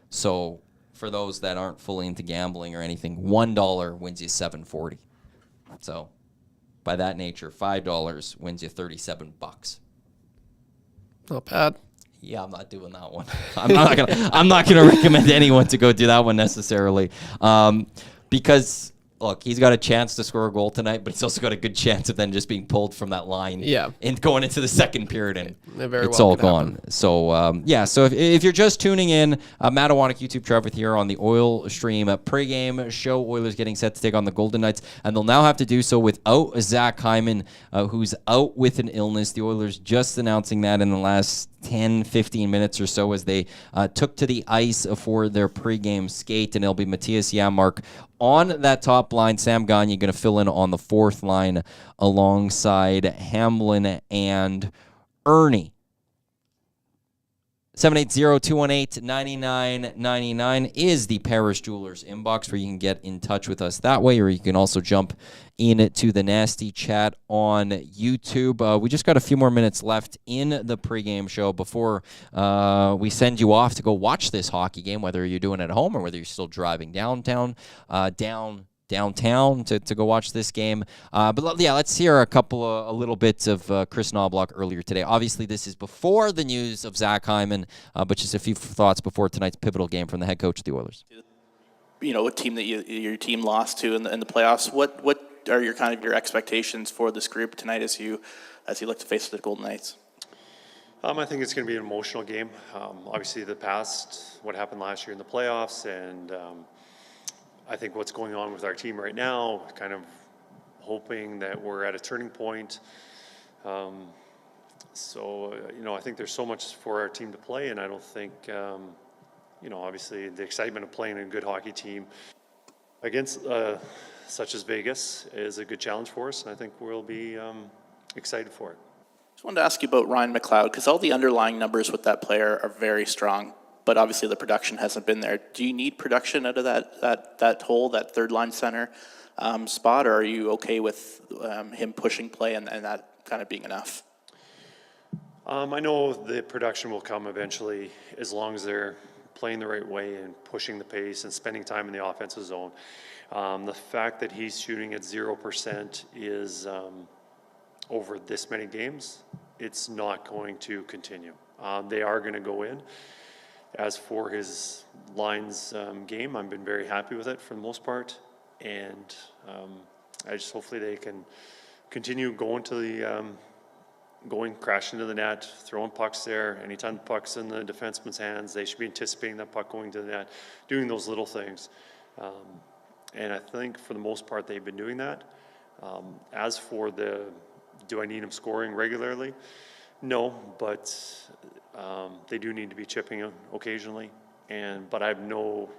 So for those that aren't fully into gambling or anything, $1 wins you 740. So by that nature, $5 wins you $37. Not bad. Yeah, I'm not doing that one. I'm not gonna recommend anyone to go do that one necessarily, because look, he's got a chance to score a goal tonight, but he's also got a good chance of then just being pulled from that line. Yeah. And going into the second period, and it's well all gone. Happen. So, so if you're just tuning in, Matt Iwanyk, YouTube Trevor here on the Oil Stream pregame show. Oilers getting set to take on the Golden Knights, and they'll now have to do so without Zach Hyman, who's out with an illness. The Oilers just announcing that in the last 10-15 minutes or so as they took to the ice for their pregame skate, and it'll be Matthias Janmark on that top line, Sam Gagner going to fill in on the fourth line alongside Hamlin and Ernie. 780-218-9999 is the Parish Jewelers inbox, where you can get in touch with us that way, or you can also jump into the Nasty Chat on YouTube. We just got a few more minutes left in the pregame show before we send you off to go watch this hockey game, whether you're doing it at home or whether you're still driving downtown to go watch this game. But yeah, let's hear a little bits of Chris Knobloch earlier today. Obviously, this is before the news of Zach Hyman, but just a few thoughts before tonight's pivotal game from the head coach of the Oilers. You know, a team that your team lost to in the playoffs. What are your expectations for this group tonight as you look to face the Golden Knights? I think it's going to be an emotional game. Obviously, the past, what happened last year in the playoffs, and I think what's going on with our team right now, kind of hoping that we're at a turning point. I think there's so much for our team to play, and I don't think, obviously the excitement of playing a good hockey team against such as Vegas is a good challenge for us, and I think we'll be excited for it. Just wanted to ask you about Ryan McLeod, because all the underlying numbers with that player are very strong, but obviously the production hasn't been there. Do you need production out of that hole, that third line center spot, or are you okay with him pushing play and that kind of being enough? I know the production will come eventually, as long as they're playing the right way and pushing the pace and spending time in the offensive zone. The fact that he's shooting at 0% is over this many games, it's not going to continue. They are going to go in. As for his lines game, I've been very happy with it for the most part, and I just hopefully they can continue going to the crashing into the net, throwing pucks there. Anytime the puck's in the defenseman's hands, they should be anticipating that puck going to the net, doing those little things. And I think for the most part they've been doing that. As for do I need them scoring regularly? No, but they do need to be chipping occasionally. But I have no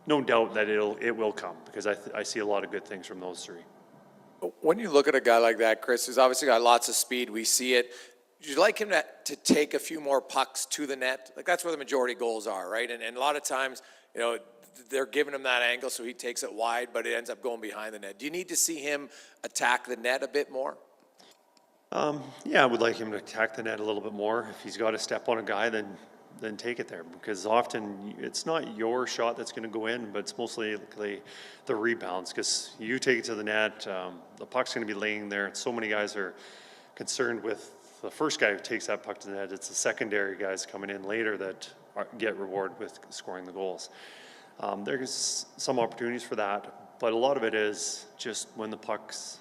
doubt that it will come, because I see a lot of good things from those three. When you look at a guy like that, Chris, who's obviously got lots of speed, we see it. Would you like him to take a few more pucks to the net? Like, that's where the majority goals are, right? And a lot of times, they're giving him that angle, so he takes it wide, but it ends up going behind the net. Do you need to see him attack the net a bit more? Yeah, I would like him to attack the net a little bit more. If he's got to step on a guy, then take it there, because often it's not your shot that's going to go in, but it's mostly the rebounds, because you take it to the net, the puck's going to be laying there, and so many guys are concerned with the first guy who takes that puck to the net. It's the secondary guys coming in later that get rewarded with scoring the goals. There's some opportunities for that, but a lot of it is just when the puck's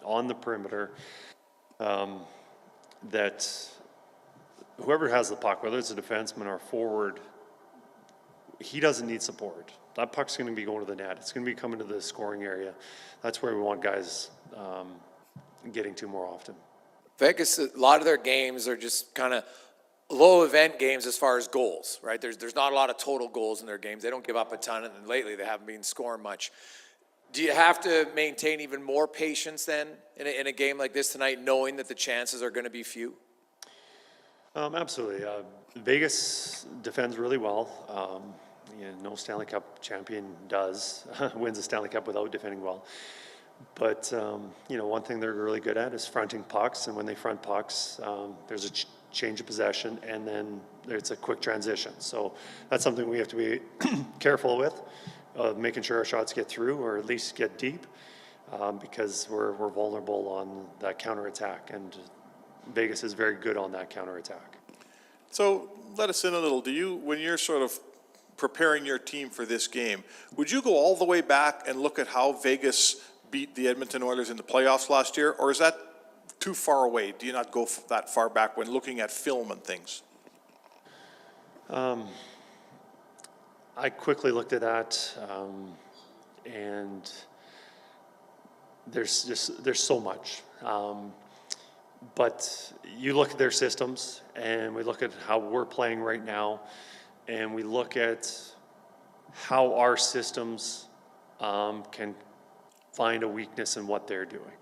on the perimeter, that whoever has the puck, whether it's a defenseman or a forward, he doesn't need support. That puck's going to be going to the net. It's going to be coming to the scoring area. That's where we want guys getting to more often. Vegas, a lot of their games are just kind of low event games as far as goals, right? There's not a lot of total goals in their games. They don't give up a ton, and lately they haven't been scoring much. Do you have to maintain even more patience then in a game like this tonight, knowing that the chances are going to be few? Absolutely. Vegas defends really well. No Stanley Cup champion wins a Stanley Cup without defending well. But, one thing they're really good at is fronting pucks. And when they front pucks, there's a change of possession, and then it's a quick transition. So that's something we have to be careful with, making sure our shots get through or at least get deep, because we're vulnerable on that counterattack. And Vegas is very good on that counterattack. So let us in a little. When you're sort of preparing your team for this game, would you go all the way back and look at how Vegas beat the Edmonton Oilers in the playoffs last year, or is that too far away? Do you not go that far back when looking at film and things? I quickly looked at that, and there's so much. But you look at their systems, and we look at how we're playing right now, and we look at how our systems can find a weakness in what they're doing.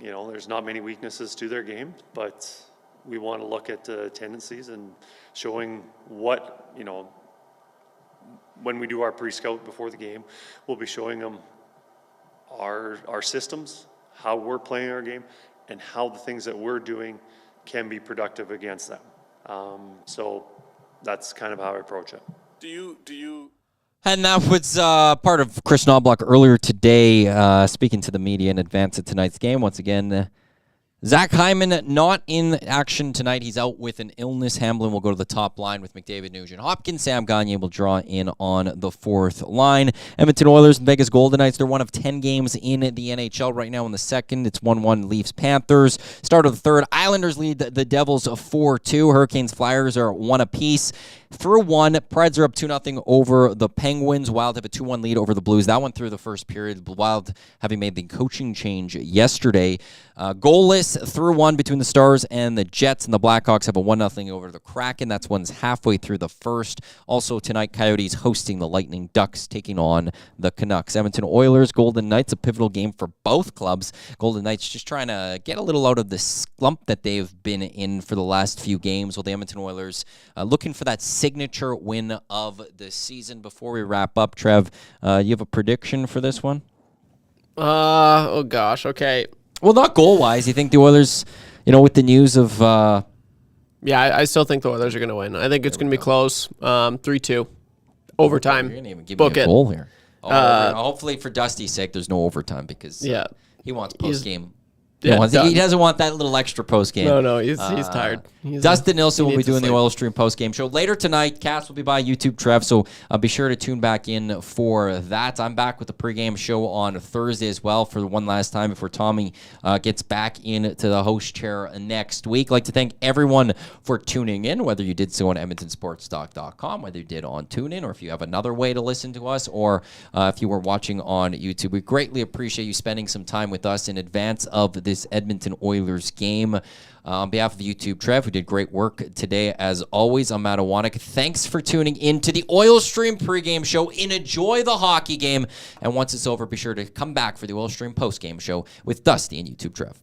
You know, there's not many weaknesses to their game, but we want to look at the tendencies and showing what, you know, when we do our pre-scout before the game, we'll be showing them our systems, how we're playing our game, and how the things that we're doing can be productive against them. So that's kind of how I approach it. Do you? And that was part of Chris Knobloch earlier today, speaking to the media in advance of tonight's game. Once again, Zach Hyman not in action tonight. He's out with an illness. Hamblin will go to the top line with McDavid, Nugent Hopkins. Sam Gagner will draw in on the fourth line. Edmonton Oilers and Vegas Golden Knights, they're one of 10 games in the NHL right now in the second. It's 1-1 Leafs-Panthers. Start of the third, Islanders lead the Devils 4-2. Hurricanes-Flyers are 1 apiece. Through one, Preds are up 2-0 over the Penguins. Wild have a 2-1 lead over the Blues. That went through the first period. Wild having made the coaching change yesterday. Goalless through one between the Stars and the Jets, and the Blackhawks have a 1-0 over the Kraken. That's one's halfway through the first. Also tonight, Coyotes hosting the Lightning, Ducks taking on the Canucks. Edmonton Oilers, Golden Knights, a pivotal game for both clubs. Golden Knights just trying to get a little out of the slump that they've been in for the last few games, while the Edmonton Oilers looking for that signature win of the season. Before we wrap up, Trev, you have a prediction for this one? Oh gosh, okay. Well, not goal-wise. You think the Oilers, you know, with the news of... Yeah, I still think the Oilers are going to win. I think it's going to be close. 3-2. Overtime. You're going to even give Book me a it. goal here. Hopefully for Dusty's sake, there's no overtime because he wants post-game. He doesn't want that little extra post-game. No, he's tired. Dustin Nilsson will be doing the Oil Stream post-game show. Later tonight, Cass will be by YouTube, Trev, so be sure to tune back in for that. I'm back with the pregame show on Thursday as well for one last time before Tommy gets back into the host chair next week. I'd like to thank everyone for tuning in, whether you did so on EdmontonSportsTalk.com, whether you did on TuneIn, or if you have another way to listen to us, or if you were watching on YouTube. We greatly appreciate you spending some time with us in advance of this Edmonton Oilers game. On behalf of YouTube, Trev, who did great work today, as always, I'm Matt Iwanyk. Thanks for tuning in to the Oil Stream pregame show. Enjoy the hockey game. And once it's over, be sure to come back for the Oil Stream postgame show with Dusty and YouTube, Trev.